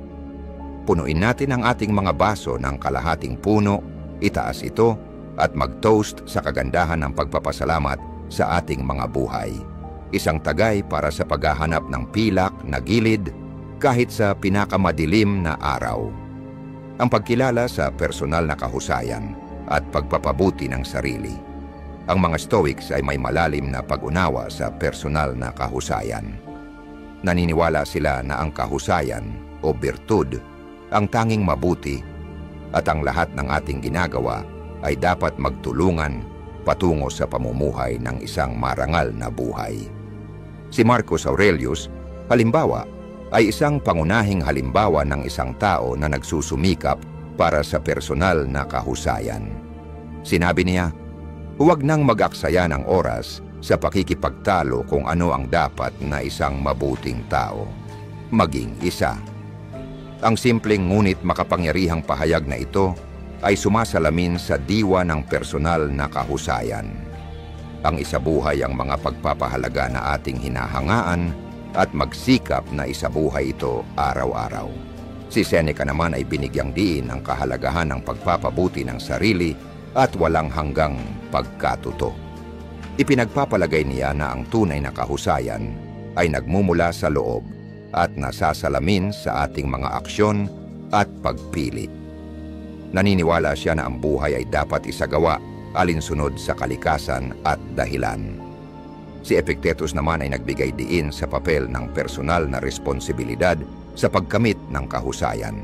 Punuin natin ang ating mga baso ng kalahating puno, itaas ito, at mag-toast sa kagandahan ng pagpapasalamat sa ating mga buhay. Isang tagay para sa paghahanap ng pilak na gilid kahit sa pinakamadilim na araw. Ang pagkilala sa personal na kahusayan at pagpapabuti ng sarili. Ang mga Stoics ay may malalim na pag-unawa sa personal na kahusayan. Naniniwala sila na ang kahusayan o birtud ang tanging mabuti at ang lahat ng ating ginagawa ay dapat magtulungan patungo sa pamumuhay ng isang marangal na buhay. Si Marcus Aurelius, halimbawa, ay isang pangunahing halimbawa ng isang tao na nagsusumikap para sa personal na kahusayan. Sinabi niya, huwag nang mag-aksaya ng oras sa pakikipagtalo kung ano ang dapat na isang mabuting tao. Maging isa. Ang simpleng ngunit makapangyarihang pahayag na ito ay sumasalamin sa diwa ng personal na kahusayan. Ang isabuhay ang mga pagpapahalaga na ating hinahangaan at magsikap na isabuhay ito araw-araw. Si Seneca naman ay binigyang diin ang kahalagahan ng pagpapabuti ng sarili at walang hanggang pagkatuto. Ipinagpapalagay niya na ang tunay na kahusayan ay nagmumula sa loob at nasasalamin sa ating mga aksyon at pagpili. Naniniwala siya na ang buhay ay dapat isagawa alinsunod sa kalikasan at dahilan. Si Epictetus naman ay nagbigay diin sa papel ng personal na responsibilidad sa pagkamit ng kahusayan.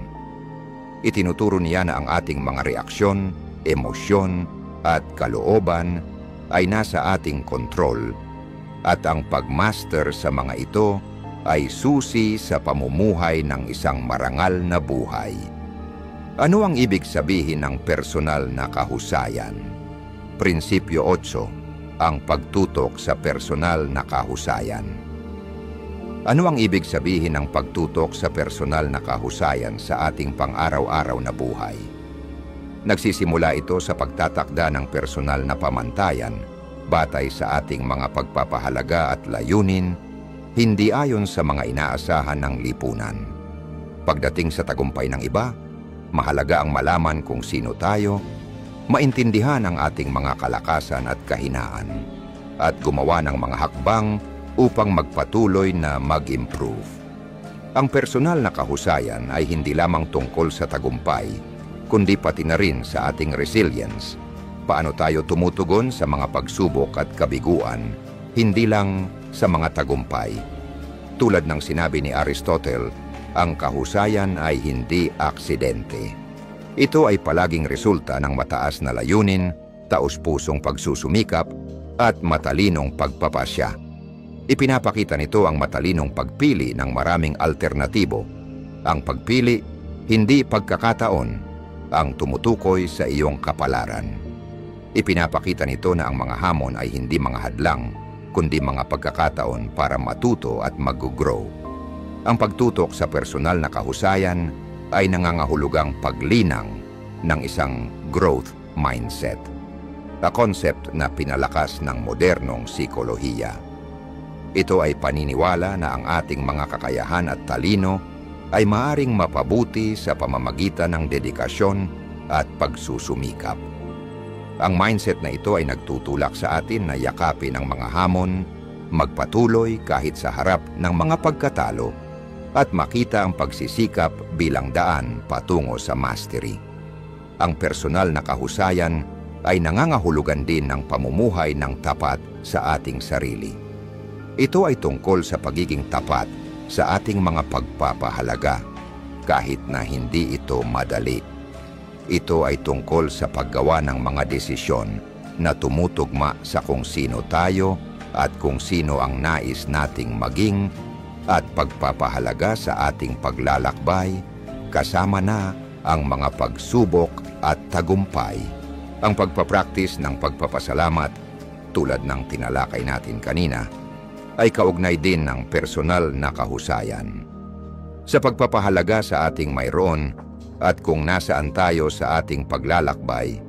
Itinuturo niya na ang ating mga reaksyon, emosyon at kalooban ay nasa ating kontrol at ang pagmaster sa mga ito ay susi sa pamumuhay ng isang marangal na buhay. Ano ang ibig sabihin ng personal na kahusayan? Prinsipyo 8, ang pagtutok sa personal na kahusayan. Ano ang ibig sabihin ng pagtutok sa personal na kahusayan sa ating pang-araw-araw na buhay? Nagsisimula ito sa pagtatakda ng personal na pamantayan batay sa ating mga pagpapahalaga at layunin, hindi ayon sa mga inaasahan ng lipunan. Pagdating sa tagumpay ng iba, mahalaga ang malaman kung sino tayo, maintindihan ang ating mga kalakasan at kahinaan, at gumawa ng mga hakbang upang magpatuloy na mag-improve. Ang personal na kahusayan ay hindi lamang tungkol sa tagumpay, kundi pati na rin sa ating resilience. Paano tayo tumutugon sa mga pagsubok at kabiguan, hindi lang sa mga tagumpay. Tulad ng sinabi ni Aristotle, ang kahusayan ay hindi aksidente. Ito ay palaging resulta ng mataas na layunin, taos-pusong pagsusumikap, at matalinong pagpapasya. Ipinapakita nito ang matalinong pagpili ng maraming alternatibo. Ang pagpili, hindi pagkakataon, ang tumutukoy sa iyong kapalaran. Ipinapakita nito na ang mga hamon ay hindi mga hadlang, kundi mga pagkakataon para matuto at mag-grow. Ang pagtutok sa personal na kahusayan ay nangangahulugang paglinang ng isang growth mindset, na concept na pinalakas ng modernong psikolohiya. Ito ay paniniwala na ang ating mga kakayahan at talino ay maaring mapabuti sa pamamagitan ng dedikasyon at pagsusumikap. Ang mindset na ito ay nagtutulak sa atin na yakapin ang mga hamon, magpatuloy kahit sa harap ng mga pagkatalo, at makita ang pagsisikap bilang daan patungo sa mastery. Ang personal na kahusayan ay nangangahulugan din ng pamumuhay ng tapat sa ating sarili. Ito ay tungkol sa pagiging tapat sa ating mga pagpapahalaga, kahit na hindi ito madali. Ito ay tungkol sa paggawa ng mga desisyon na tumutugma sa kung sino tayo at kung sino ang nais nating maging, at pagpapahalaga sa ating paglalakbay, kasama na ang mga pagsubok at tagumpay. Ang pagpapraktis ng pagpapasalamat, tulad ng tinalakay natin kanina, ay kaugnay din ng personal na kahusayan. Sa pagpapahalaga sa ating mayroon at kung nasaan tayo sa ating paglalakbay,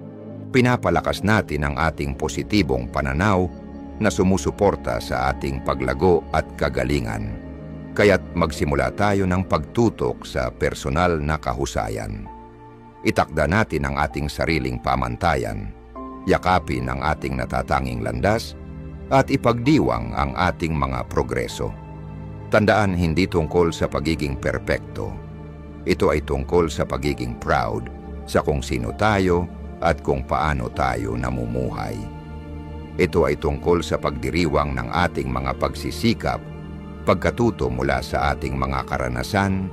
pinapalakas natin ang ating positibong pananaw na sumusuporta sa ating paglago at kagalingan. Kaya't magsimula tayo ng pagtutok sa personal na kahusayan. Itakda natin ang ating sariling pamantayan, yakapin ang ating natatanging landas, at ipagdiwang ang ating mga progreso. Tandaan, hindi tungkol sa pagiging perpekto. Ito ay tungkol sa pagiging proud sa kung sino tayo at kung paano tayo namumuhay. Ito ay tungkol sa pagdiriwang ng ating mga pagsisikap, pagkatuto mula sa ating mga karanasan,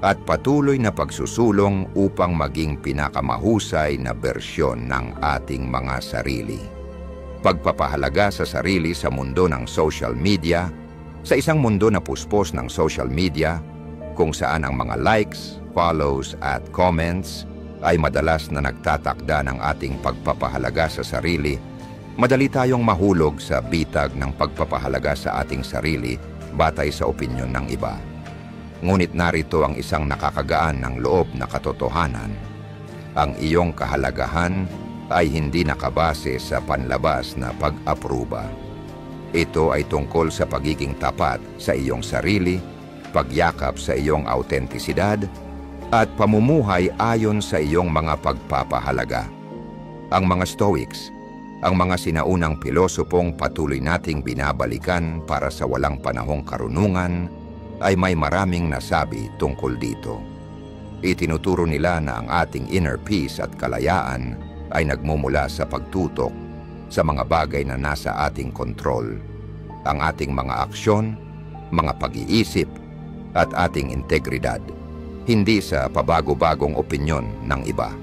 at patuloy na pagsusulong upang maging pinakamahusay na bersyon ng ating mga sarili. Pagpapahalaga sa sarili sa mundo ng social media, sa isang mundo na puspos ng social media, kung saan ang mga likes, follows at comments ay madalas na nagtatakda ng ating pagpapahalaga sa sarili, madali tayong mahulog sa bitag ng pagpapahalaga sa ating sarili batay sa opinyon ng iba. Ngunit narito ang isang nakakagaan ng loob na katotohanan. Ang iyong kahalagahan ay hindi nakabase sa panlabas na pag-apruba. Ito ay tungkol sa pagiging tapat sa iyong sarili, pagyakap sa iyong autentisidad, at pamumuhay ayon sa iyong mga pagpapahalaga. Ang mga Stoics, ang mga sinaunang pilosopong patuloy nating binabalikan para sa walang panahong karunungan, ay may maraming nasabi tungkol dito. Itinuturo nila na ang ating inner peace at kalayaan ay nagmumula sa pagtutok sa mga bagay na nasa ating kontrol, ang ating mga aksyon, mga pag-iisip, at ating integridad, hindi sa pabago-bagong opinyon ng iba.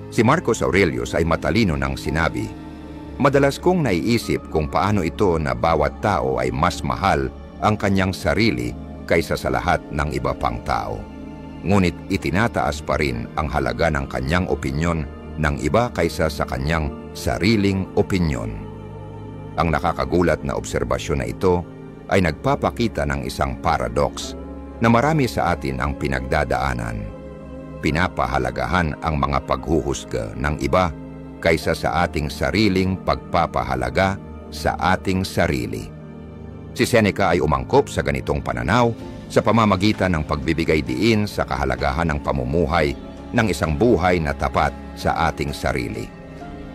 Si Marcus Aurelius ay matalino nang sinabi, "Madalas kong naiisip kung paano ito na bawat tao ay mas mahal ang kanyang sarili kaysa sa lahat ng iba pang tao. Ngunit itinataas pa rin ang halaga ng kanyang opinyon ng iba kaysa sa kanyang sariling opinyon." Ang nakakagulat na obserbasyon na ito ay nagpapakita ng isang paradox na marami sa atin ang pinagdadaanan. Pinapahalagahan ang mga paghuhusga ng iba kaysa sa ating sariling pagpapahalaga sa ating sarili. Si Seneca ay umangkop sa ganitong pananaw sa pamamagitan ng pagbibigay diin sa kahalagahan ng pamumuhay ng isang buhay na tapat sa ating sarili.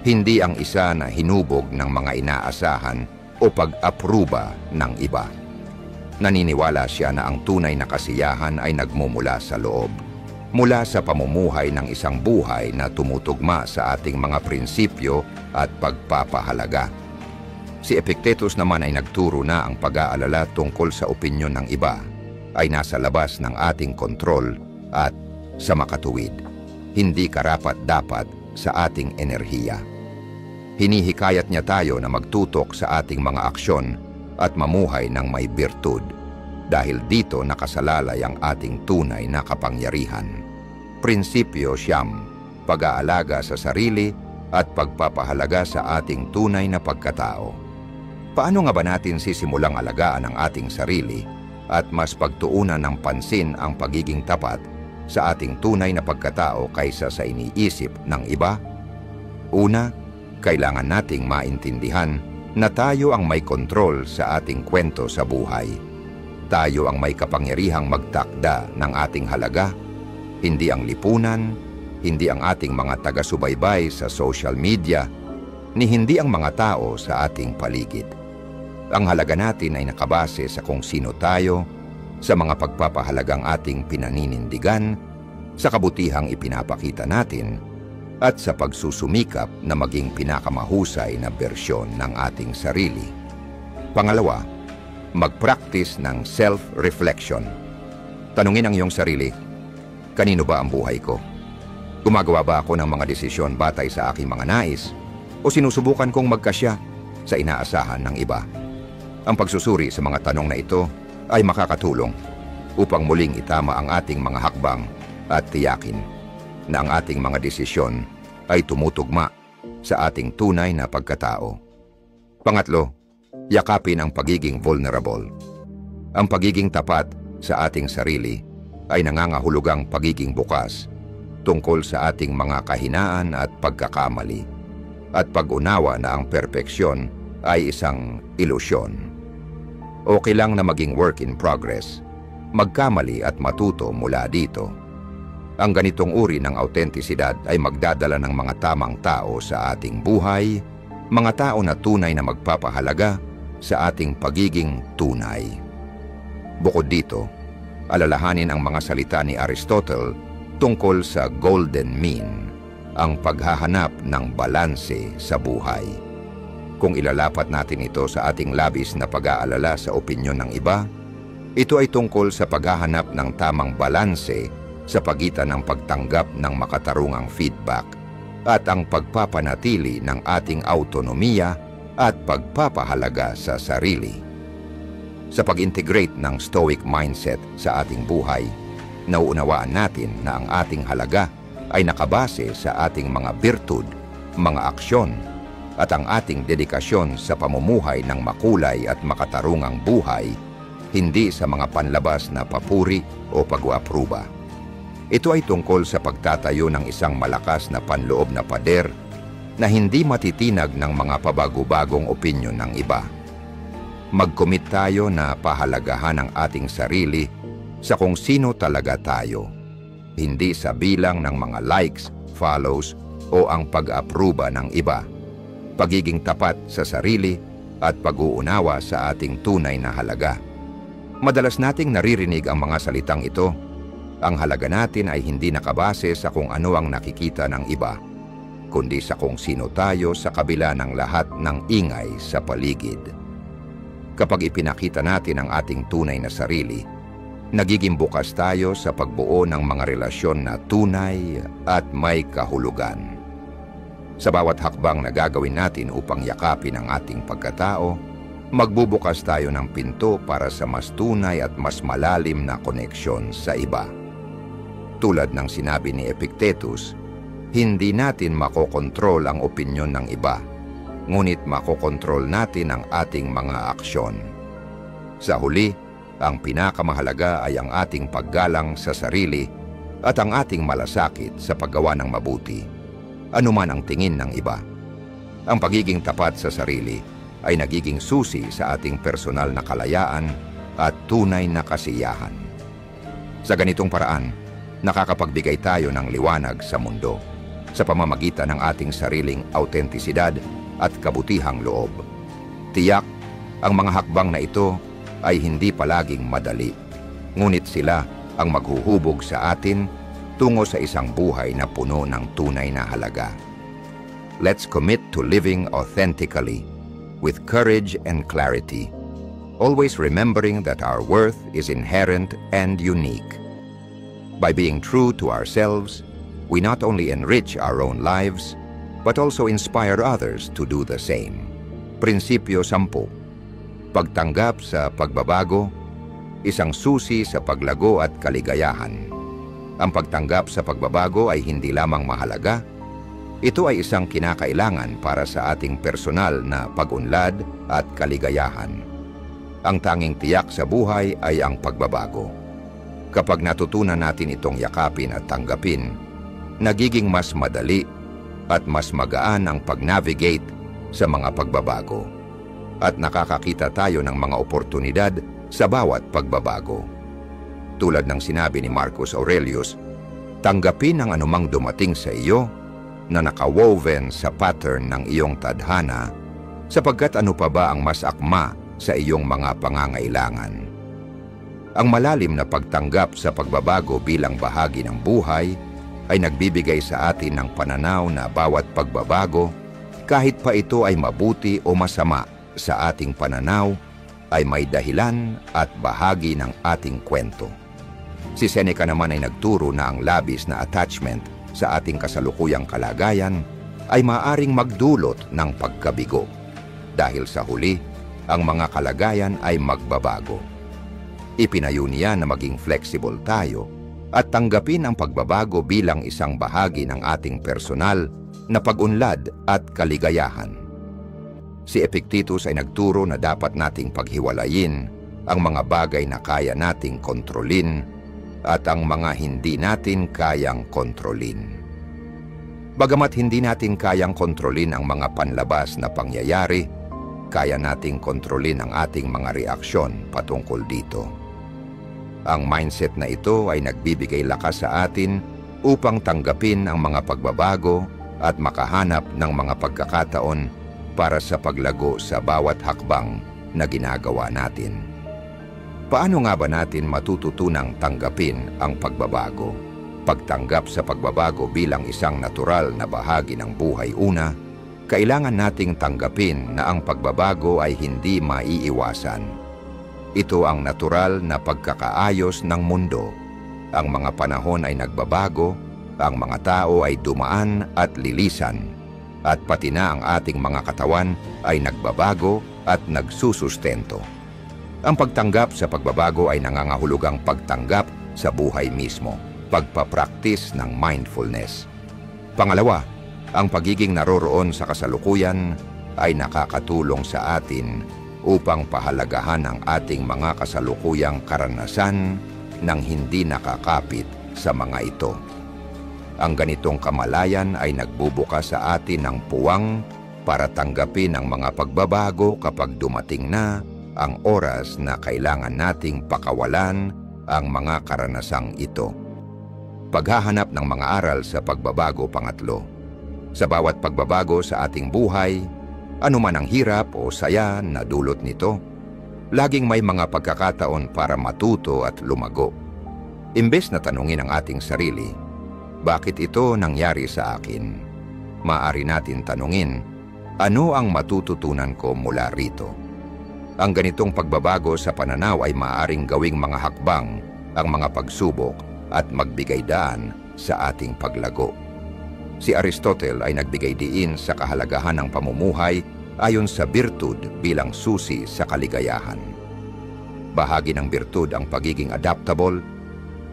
Hindi ang isa na hinubog ng mga inaasahan o pag-apruba ng iba. Naniniwala siya na ang tunay na kasiyahan ay nagmumula sa loob, mula sa pamumuhay ng isang buhay na tumutugma sa ating mga prinsipyo at pagpapahalaga. Si Epictetus naman ay nagturo na ang pag-aalala tungkol sa opinyon ng iba ay nasa labas ng ating kontrol at sa makatuwid, hindi karapat-dapat sa ating enerhiya. Hinihikayat niya tayo na magtutok sa ating mga aksyon at mamuhay ng may birtud, dahil dito nakasalalay ang ating tunay na kapangyarihan. Prinsipyo siyam, pag-aalaga sa sarili at pagpapahalaga sa ating tunay na pagkatao. Paano nga ba natin sisimulang alagaan ang ating sarili at mas pagtuunan ng pansin ang pagiging tapat sa ating tunay na pagkatao kaysa sa iniisip ng iba? Una, kailangan nating maintindihan na tayo ang may kontrol sa ating kwento sa buhay. Tayo ang may kapangyarihang magtakda ng ating halaga, hindi ang lipunan, hindi ang ating mga taga-subaybay sa social media, ni hindi ang mga tao sa ating paligid. Ang halaga natin ay nakabase sa kung sino tayo, sa mga pagpapahalagang ating pinaninindigan, sa kabutihang ipinapakita natin, at sa pagsusumikap na maging pinakamahusay na bersyon ng ating sarili. Pangalawa, mag-practice ng self-reflection. Tanungin ang iyong sarili, kanino ba ang buhay ko? Gumagawa ba ako ng mga desisyon batay sa aking mga nais o sinusubukan kong magkasya sa inaasahan ng iba? Ang pagsusuri sa mga tanong na ito ay makakatulong upang muling itama ang ating mga hakbang at tiyakin na ang ating mga desisyon ay tumutugma sa ating tunay na pagkatao. Pangatlo, yakapin ang pagiging vulnerable. Ang pagiging tapat sa ating sarili ay nangangahulugang pagiging bukas tungkol sa ating mga kahinaan at pagkakamali, at pag-unawa na ang perpeksyon ay isang ilusyon. Okay lang na maging work in progress, magkamali at matuto mula dito. Ang ganitong uri ng autentisidad ay magdadala ng mga tamang tao sa ating buhay, mga tao na tunay na magpapahalaga sa ating pagiging tunay. Bukod dito, alalahanin ang mga salita ni Aristotle tungkol sa golden mean, ang paghahanap ng balanse sa buhay. Kung ilalapat natin ito sa ating labis na pag-aalala sa opinyon ng iba, ito ay tungkol sa paghahanap ng tamang balanse sa pagitan ng pagtanggap ng makatarungang feedback at ang pagpapanatili ng ating autonomiya at pagpapahalaga sa sarili. Sa pag-integrate ng Stoic mindset sa ating buhay, nauunawaan natin na ang ating halaga ay nakabase sa ating mga birtud, mga aksyon, at ang ating dedikasyon sa pamumuhay ng makulay at makatarungang buhay, hindi sa mga panlabas na papuri o pag-uapruba. Ito ay tungkol sa pagtatayo ng isang malakas na panloob na pader na hindi matitinag ng mga pabago-bagong opinyon ng iba. Mag-commit tayo na pahalagahan ang ating sarili sa kung sino talaga tayo, hindi sa bilang ng mga likes, follows o ang pag-apruba ng iba. Pagiging tapat sa sarili at pag-uunawa sa ating tunay na halaga. Madalas nating naririnig ang mga salitang ito. Ang halaga natin ay hindi nakabase sa kung ano ang nakikita ng iba, kundi sa kung sino tayo sa kabila ng lahat ng ingay sa paligid. Kapag ipinakita natin ang ating tunay na sarili, nagiging bukas tayo sa pagbuo ng mga relasyon na tunay at may kahulugan. Sa bawat hakbang na gagawin natin upang yakapin ang ating pagkatao, magbubukas tayo ng pinto para sa mas tunay at mas malalim na koneksyon sa iba. Tulad ng sinabi ni Epictetus, hindi natin makokontrol ang opinyon ng iba, ngunit makokontrol natin ang ating mga aksyon. Sa huli, ang pinakamahalaga ay ang ating paggalang sa sarili at ang ating malasakit sa paggawa ng mabuti, anuman ang tingin ng iba. Ang pagiging tapat sa sarili ay nagiging susi sa ating personal na kalayaan at tunay na kasiyahan. Sa ganitong paraan, nakakapagbigay tayo ng liwanag sa mundo sa pamamagitan ng ating sariling autentisidad at kabutihang loob. Tiyak, ang mga hakbang na ito ay hindi palaging madali, ngunit sila ang maghuhubog sa atin tungo sa isang buhay na puno ng tunay na halaga. Let's commit to living authentically, with courage and clarity, always remembering that our worth is inherent and unique. By being true to ourselves, we not only enrich our own lives, but also inspire others to do the same. Prinsipyo 10. Pagtanggap sa pagbabago, isang susi sa paglago at kaligayahan. Ang pagtanggap sa pagbabago ay hindi lamang mahalaga, ito ay isang kinakailangan para sa ating personal na pag-unlad at kaligayahan. Ang tanging tiyak sa buhay ay ang pagbabago. Kapag natutunan natin itong yakapin at tanggapin, nagiging mas madali at mas magaan ang pag-navigate sa mga pagbabago. At nakakakita tayo ng mga oportunidad sa bawat pagbabago. Tulad ng sinabi ni Marcus Aurelius, Tanggapin ang anumang dumating sa iyo na nakawoven sa pattern ng iyong tadhana, sapagkat ano pa ba ang mas akma sa iyong mga pangangailangan. Ang malalim na pagtanggap sa pagbabago bilang bahagi ng buhay ay nagbibigay sa atin ng pananaw na bawat pagbabago, kahit pa ito ay mabuti o masama sa ating pananaw, ay may dahilan at bahagi ng ating kwento. Si Seneca naman ay nagturo na ang labis na attachment sa ating kasalukuyang kalagayan ay maaring magdulot ng pagkabigo. Dahil sa huli, ang mga kalagayan ay magbabago. Ipinayo niya na maging flexible tayo at tanggapin ang pagbabago bilang isang bahagi ng ating personal na pag-unlad at kaligayahan. Si Epictetus ay nagturo na dapat nating paghiwalayin ang mga bagay na kaya nating kontrolin at ang mga hindi natin kayang kontrolin. Bagamat hindi natin kayang kontrolin ang mga panlabas na pangyayari, kaya nating kontrolin ang ating mga reaksyon patungkol dito. Ang mindset na ito ay nagbibigay lakas sa atin upang tanggapin ang mga pagbabago at makahanap ng mga pagkakataon para sa paglago sa bawat hakbang na ginagawa natin. Paano nga ba natin matututunang tanggapin ang pagbabago? Pagtanggap sa pagbabago bilang isang natural na bahagi ng buhay. Una, kailangan nating tanggapin na ang pagbabago ay hindi maiiwasan. Ito ang natural na pagkakaayos ng mundo. Ang mga panahon ay nagbabago, ang mga tao ay dumaan at lilisan, at pati na ang ating mga katawan ay nagbabago at nagsusustento. Ang pagtanggap sa pagbabago ay nangangahulugang pagtanggap sa buhay mismo, pagpapraktis ng mindfulness. Pangalawa, ang pagiging naroroon sa kasalukuyan ay nakakatulong sa atin upang pahalagahan ang ating mga kasalukuyang karanasan nang hindi nakakapit sa mga ito. Ang ganitong kamalayan ay nagbubukas sa atin ng puwang para tanggapin ang mga pagbabago kapag dumating na ang oras na kailangan nating pakawalan ang mga karanasang ito. Paghahanap ng mga aral sa pagbabago. Pangatlo, sa bawat pagbabago sa ating buhay, anuman ang hirap o saya na dulot nito, laging may mga pagkakataon para matuto at lumago. Imbes na tanungin ang ating sarili, bakit ito nangyari sa akin? Maaari natin tanungin, ano ang matututunan ko mula rito? Ang ganitong pagbabago sa pananaw ay maaaring gawing mga hakbang ang mga pagsubok at magbigay daan sa ating paglago. Si Aristotle ay nagbigay diin sa kahalagahan ng pamumuhay ayon sa birtud bilang susi sa kaligayahan. Bahagi ng birtud ang pagiging adaptable,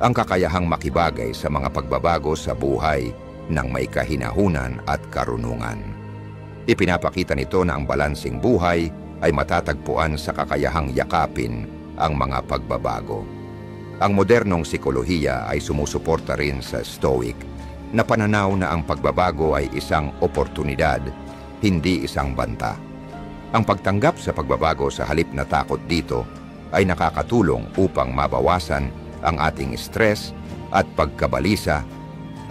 ang kakayahang makibagay sa mga pagbabago sa buhay ng may kahinahunan at karunungan. Ipinapakita nito na ang balansing buhay ay matatagpuan sa kakayahang yakapin ang mga pagbabago. Ang modernong psikolohiya ay sumusuporta rin sa Stoic na pananaw na ang pagbabago ay isang oportunidad, hindi isang banta. Ang pagtanggap sa pagbabago sa halip na takot dito ay nakakatulong upang mabawasan ang ating stress at pagkabalisa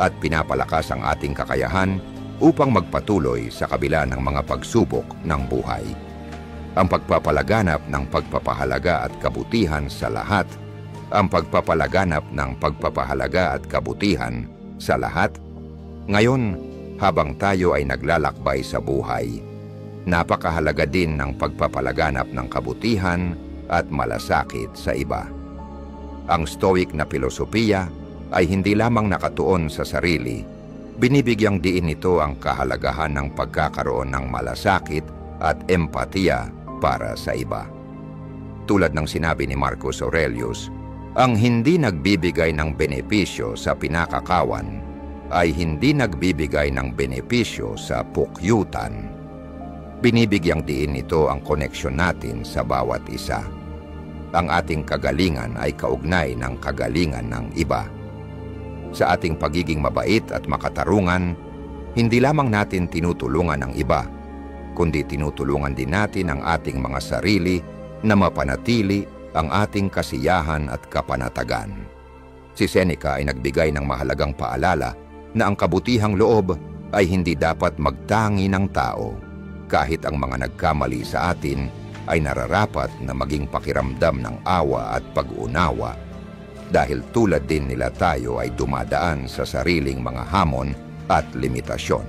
at pinapalakas ang ating kakayahan upang magpatuloy sa kabila ng mga pagsubok ng buhay. Ang pagpapalaganap ng pagpapahalaga at kabutihan sa lahat, ang pagpapalaganap ng pagpapahalaga at kabutihan sa lahat. Ngayon, habang tayo ay naglalakbay sa buhay, napakahalaga din ng pagpapalaganap ng kabutihan at malasakit sa iba. Ang Stoic na filosofiya ay hindi lamang nakatuon sa sarili, binibigyang diin nito ang kahalagahan ng pagkakaroon ng malasakit at empatiya para sa iba. Tulad ng sinabi ni Marcus Aurelius, ang hindi nagbibigay ng benepisyo sa pinakakawan ay hindi nagbibigay ng benepisyo sa pukyutan. Binibigyang diin nito ang koneksyon natin sa bawat isa. Ang ating kagalingan ay kaugnay ng kagalingan ng iba. Sa ating pagiging mabait at makatarungan, hindi lamang natin tinutulungan ang iba, kundi tinutulungan din natin ang ating mga sarili na mapanatili ang ating kasiyahan at kapanatagan. Si Seneca ay nagbigay ng mahalagang paalala na ang kabutihang loob ay hindi dapat magtangi ng tao. Kahit ang mga nagkamali sa atin ay nararapat na maging pakiramdam ng awa at pag-unawa dahil tulad din nila tayo ay dumadaan sa sariling mga hamon at limitasyon.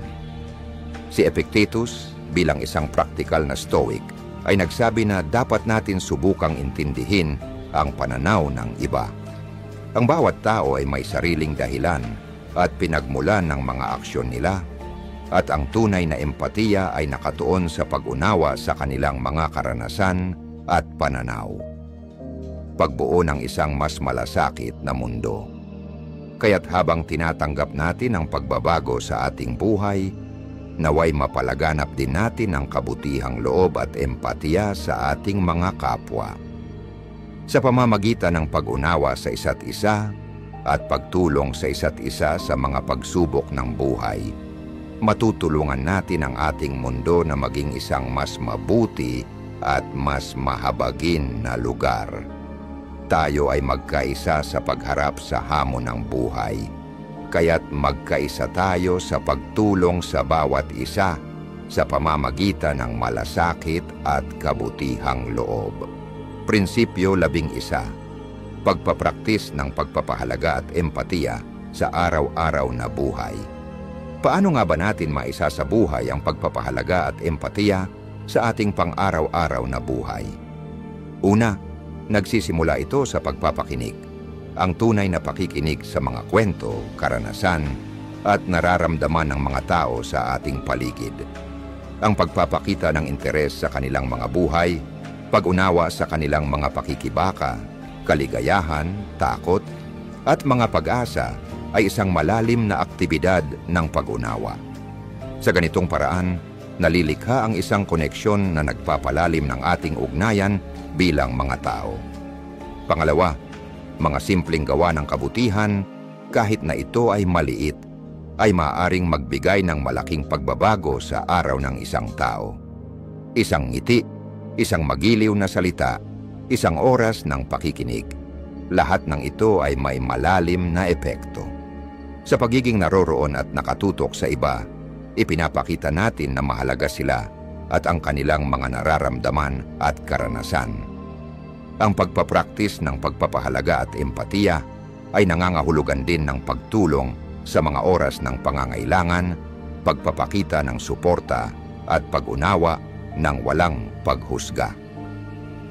Si Epictetus, bilang isang praktikal na Stoic, ay nagsabi na dapat natin subukang intindihin ang pananaw ng iba. Ang bawat tao ay may sariling dahilan at pinagmulan ng mga aksyon nila, at ang tunay na empatiya ay nakatuon sa pag-unawa sa kanilang mga karanasan at pananaw. Pagbuo ng isang mas malasakit na mundo. Kaya't habang tinatanggap natin ang pagbabago sa ating buhay, naway mapalaganap din natin ang kabutihang loob at empatiya sa ating mga kapwa. Sa pamamagitan ng pag-unawa sa isa't isa at pagtulong sa isa't isa sa mga pagsubok ng buhay, matutulungan natin ang ating mundo na maging isang mas mabuti at mas mahabagin na lugar. Tayo ay magkaisa sa pagharap sa hamon ng buhay, kaya't magkaisa tayo sa pagtulong sa bawat isa sa pamamagitan ng malasakit at kabutihang loob. Prinsipyo 11. Pagpapraktis ng pagpapahalaga at empatiya sa araw-araw na buhay. Paano nga ba natin maisasabuhay ang pagpapahalaga at empatiya sa ating pang-araw-araw na buhay? Una, nagsisimula ito sa pagpapakinig. Ang tunay na pakikinig sa mga kwento, karanasan, at nararamdaman ng mga tao sa ating paligid. Ang pagpapakita ng interes sa kanilang mga buhay, pag-unawa sa kanilang mga pakikibaka, kaligayahan, takot, at mga pag-asa ay isang malalim na aktibidad ng pag-unawa. Sa ganitong paraan, nalilikha ang isang koneksyon na nagpapalalim ng ating ugnayan bilang mga tao. Pangalawa, mga simpleng gawa ng kabutihan, kahit na ito ay maliit, ay maaaring magbigay ng malaking pagbabago sa araw ng isang tao. Isang ngiti, isang magiliw na salita, isang oras ng pakikinig. Lahat ng ito ay may malalim na epekto. Sa pagiging naroroon at nakatutok sa iba, ipinapakita natin na mahalaga sila at ang kanilang mga nararamdaman at karanasan. Ang pagpapraktis ng pagpapahalaga at empatiya ay nangangahulugan din ng pagtulong sa mga oras ng pangangailangan, pagpapakita ng suporta at pag-unawa ng walang paghusga.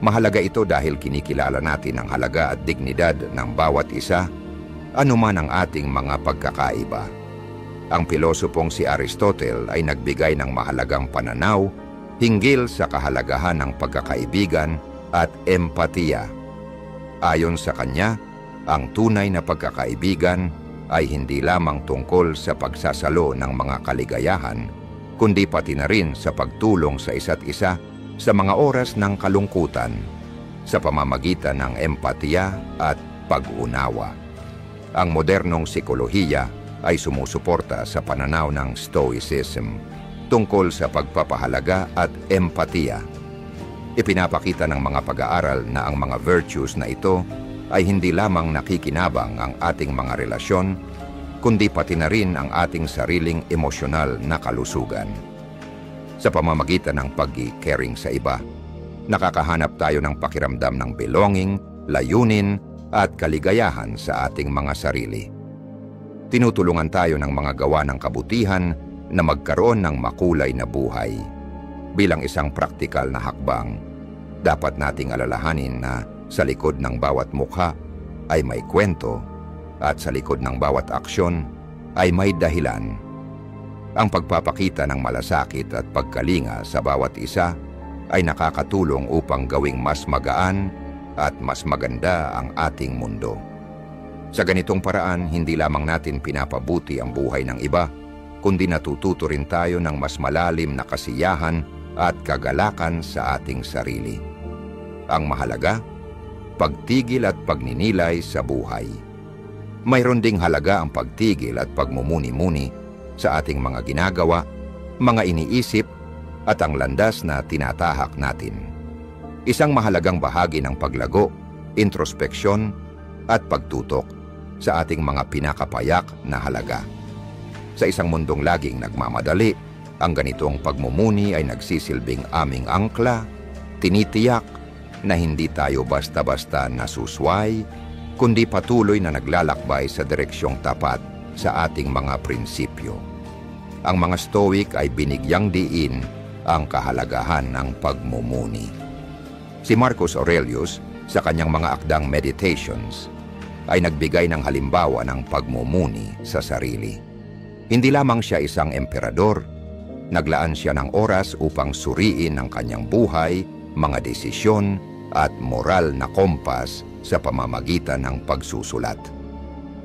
Mahalaga ito dahil kinikilala natin ang halaga at dignidad ng bawat isa, anuman ang ating mga pagkakaiba. Ang pilosopong si Aristotle ay nagbigay ng mahalagang pananaw hinggil sa kahalagahan ng pagkakaibigan at empatiya. Ayon sa kanya, ang tunay na pagkakaibigan ay hindi lamang tungkol sa pagsasalo ng mga kaligayahan, kundi pati na rin sa pagtulong sa isa't isa sa mga oras ng kalungkutan, sa pamamagitan ng empatiya at pag-unawa. Ang modernong psikolohiya ay sumusuporta sa pananaw ng Stoicism tungkol sa pagpapahalaga at empatiya. Ipinapakita ng mga pag-aaral na ang mga virtues na ito ay hindi lamang nakikinabang ang ating mga relasyon, kundi pati na rin ang ating sariling emosyonal na kalusugan. Sa pamamagitan ng pag-caring sa iba, nakakahanap tayo ng pakiramdam ng belonging, layunin, at kaligayahan sa ating mga sarili. Tinutulungan tayo ng mga gawa ng kabutihan na magkaroon ng makulay na buhay. Bilang isang praktikal na hakbang, dapat nating alalahanin na sa likod ng bawat mukha ay may kwento at sa likod ng bawat aksyon ay may dahilan. Ang pagpapakita ng malasakit at pagkalinga sa bawat isa ay nakakatulong upang gawing mas magaan at mas maganda ang ating mundo. Sa ganitong paraan, hindi lamang natin pinapabuti ang buhay ng iba, kundi natututo rin tayo ng mas malalim na kasiyahan at kagalakan sa ating sarili. Ang mahalaga, pagtigil at pagninilay sa buhay. Mayroon ding halaga ang pagtigil at pagmumuni-muni sa ating mga ginagawa, mga iniisip, at ang landas na tinatahak natin. Isang mahalagang bahagi ng paglago, introspeksyon, at pagtutok sa ating mga pinakapayak na halaga. Sa isang mundong laging nagmamadali, ang ganitong pagmumuni ay nagsisilbing aming angkla, tinitiyak na hindi tayo basta-basta nasusway, kundi patuloy na naglalakbay sa direksyong tapat sa ating mga prinsipyo. Ang mga Stoic ay binigyang diin ang kahalagahan ng pagmumuni. Si Marcus Aurelius, sa kanyang mga akdang Meditations, ay nagbigay ng halimbawa ng pagmumuni sa sarili. Hindi lamang siya isang emperador, naglaan siya ng oras upang suriin ang kanyang buhay, mga desisyon at moral na kompas sa pamamagitan ng pagsusulat.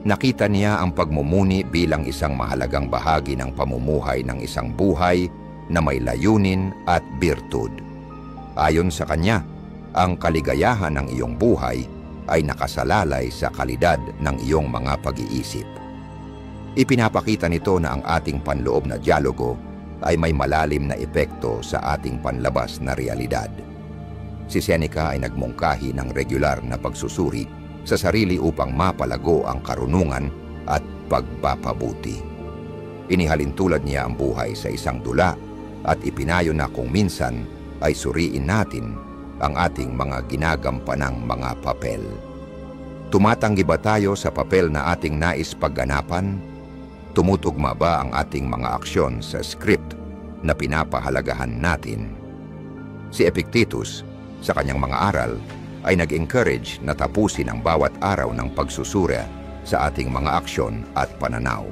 Nakita niya ang pagmumuni bilang isang mahalagang bahagi ng pamumuhay ng isang buhay na may layunin at birtud. Ayon sa kanya, ang kaligayahan ng iyong buhay ay nakasalalay sa kalidad ng iyong mga pag-iisip. Ipinapakita nito na ang ating panloob na dialogo ay may malalim na epekto sa ating panlabas na realidad. Si Seneca ay nagmungkahi ng regular na pagsusuri sa sarili upang mapalago ang karunungan at pagpapabuti. Inihalin tulad niya ang buhay sa isang dula at ipinayo na kung minsan ay suriin natin ang ating mga ginagampanang mga papel. Tumatanggi ba tayo sa papel na ating nais pagganapan? Tumutugma ba ang ating mga aksyon sa script na pinapahalagahan natin? Si Epictetus, sa kanyang mga aral, ay nag-encourage na tapusin ang bawat araw ng pagsusura sa ating mga aksyon at pananaw.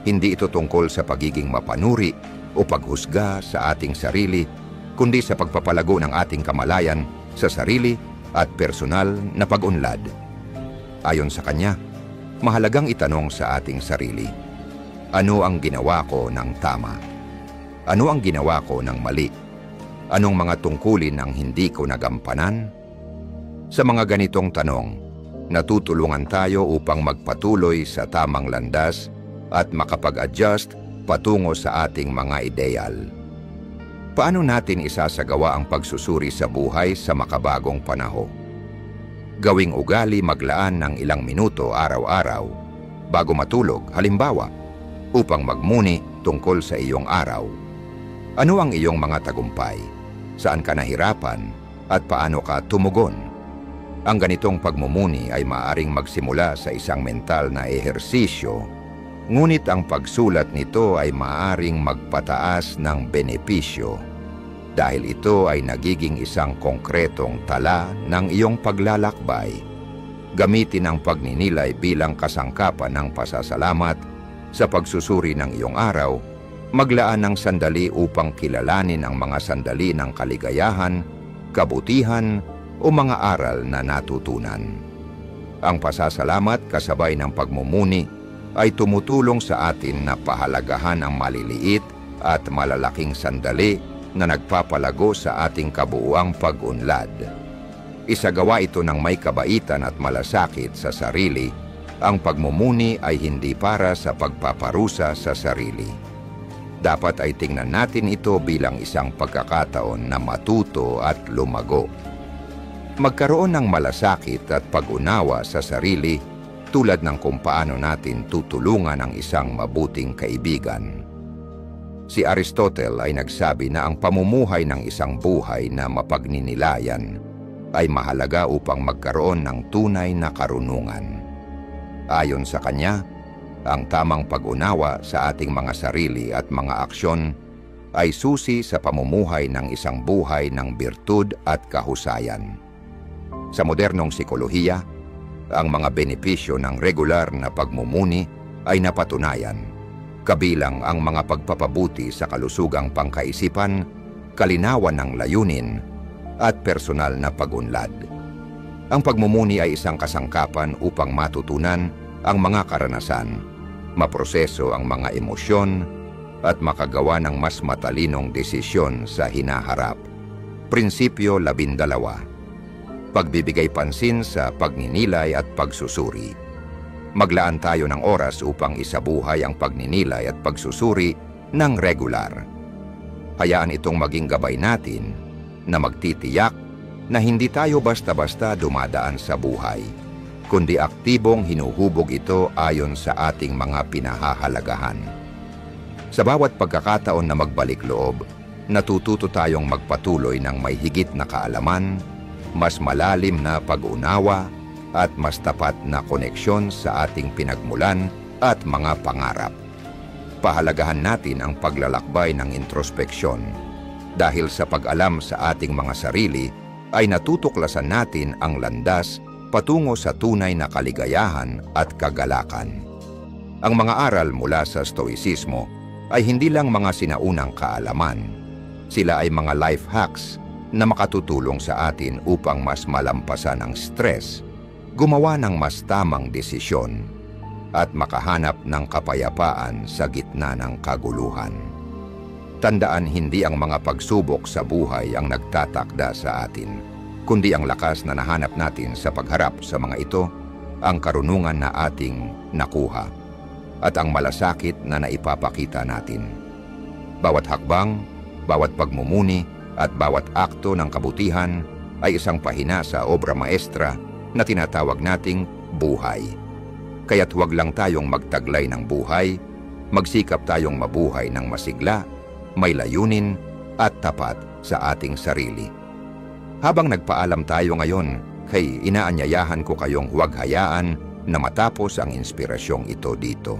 Hindi ito tungkol sa pagiging mapanuri o paghusga sa ating sarili, kundi sa pagpapalago ng ating kamalayan sa sarili at personal na pag-unlad. Ayon sa kanya, mahalagang itanong sa ating sarili, ano ang ginawa ko ng tama? Ano ang ginawa ko ng mali? Anong mga tungkulin ang hindi ko nagampanan? Sa mga ganitong tanong, natutulungan tayo upang magpatuloy sa tamang landas at makapag-adjust patungo sa ating mga ideal. Paano natin isasagawa ang pagsusuri sa buhay sa makabagong panahon? Gawing ugali maglaan ng ilang minuto araw-araw bago matulog, halimbawa, upang magmuni tungkol sa iyong araw. Ano ang iyong mga tagumpay? Saan ka nahirapan? At paano ka tumugon? Ang ganitong pagmumuni ay maaaring magsimula sa isang mental na ehersisyo, ngunit ang pagsulat nito ay maaaring magpataas ng benepisyo dahil ito ay nagiging isang konkretong tala ng iyong paglalakbay. Gamitin ang pagninilay bilang kasangkapan ng pasasalamat sa pagsusuri ng iyong araw, maglaan ng sandali upang kilalanin ang mga sandali ng kaligayahan, kabutihan, o mga aral na natutunan. Ang pasasalamat kasabay ng pagmumuni ay tumutulong sa atin na pahalagahan ang maliliit at malalaking sandali na nagpapalago sa ating kabuuang pag-unlad. Isagawa ito ng may kabaitan at malasakit sa sarili. Ang pagmumuni ay hindi para sa pagpaparusa sa sarili. Dapat ay tingnan natin ito bilang isang pagkakataon na matuto at lumago. Magkaroon ng malasakit at pag-unawa sa sarili tulad ng kung paano natin tutulungan ang isang mabuting kaibigan. Si Aristotle ay nagsabi na ang pamumuhay ng isang buhay na mapagninilayan ay mahalaga upang magkaroon ng tunay na karunungan. Ayon sa kanya, ang tamang pag-unawa sa ating mga sarili at mga aksyon ay susi sa pamumuhay ng isang buhay ng birtud at kahusayan. Sa modernong psikolohiya, ang mga benepisyo ng regular na pagmumuni ay napatunayan, kabilang ang mga pagpapabuti sa kalusugang pangkaisipan, kalinawan ng layunin, at personal na pag-unlad. Ang pagmumuni ay isang kasangkapan upang matutunan ang mga karanasan, maproseso ang mga emosyon, at makagawa ng mas matalinong desisyon sa hinaharap. Prinsipyo 12. Pagbibigay pansin sa pagninilay at pagsusuri. Maglaan tayo ng oras upang isabuhay ang pagninilay at pagsusuri ng regular. Hayaan itong maging gabay natin na magtitiyak na hindi tayo basta-basta dumadaan sa buhay, kundi aktibong hinuhubog ito ayon sa ating mga pinahahalagahan. Sa bawat pagkakataon na magbalik loob, natututo tayong magpatuloy ng may higit na kaalaman, mas malalim na pag-unawa, at mas tapat na koneksyon sa ating pinagmulan at mga pangarap. Pahalagahan natin ang paglalakbay ng introspeksyon dahil sa pag-alam sa ating mga sarili ay natutuklasan natin ang landas patungo sa tunay na kaligayahan at kagalakan. Ang mga aral mula sa Stoicismo ay hindi lang mga sinaunang kaalaman. Sila ay mga life hacks na makatutulong sa atin upang mas malampasan ang stress, gumawa ng mas tamang desisyon, at makahanap ng kapayapaan sa gitna ng kaguluhan. Tandaan, hindi ang mga pagsubok sa buhay ang nagtatakda sa atin, kundi ang lakas na nahanap natin sa pagharap sa mga ito, ang karunungan na ating nakuha, at ang malasakit na naipapakita natin. Bawat hakbang, bawat pagmumuni, at bawat akto ng kabutihan ay isang pahina sa obra maestra na tinatawag nating buhay. Kaya't huwag lang tayong magtaglay ng buhay, magsikap tayong mabuhay ng masigla, may layunin, at tapat sa ating sarili. Habang nagpaalam tayo ngayon, kay inaanyayahan ko kayong huwag hayaan na matapos ang inspirasyong ito dito.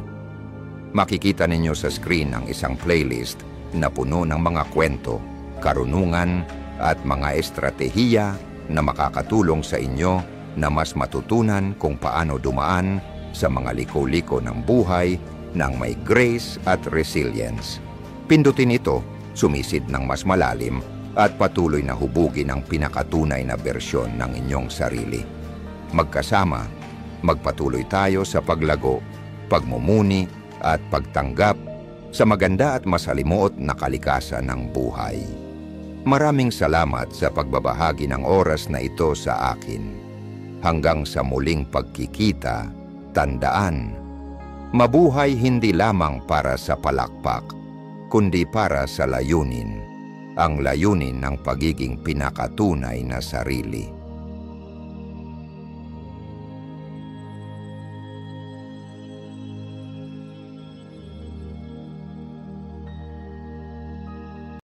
Makikita ninyo sa screen ang isang playlist na puno ng mga kwento, karunungan, at mga estratehiya na makakatulong sa inyo na mas matutunan kung paano dumaan sa mga liko-liko ng buhay ng may grace at resilience. Pindutin ito, sumisid ng mas malalim, at patuloy na hubugin ang pinakatunay na bersyon ng inyong sarili. Magkasama, magpatuloy tayo sa paglago, pagmumuni, at pagtanggap sa maganda at masalimuot na kalikasan ng buhay. Maraming salamat sa pagbabahagi ng oras na ito sa akin. Hanggang sa muling pagkikita, tandaan, mabuhay hindi lamang para sa palakpak, kundi para sa layunin, ang layunin ng pagiging pinakatunay na sarili.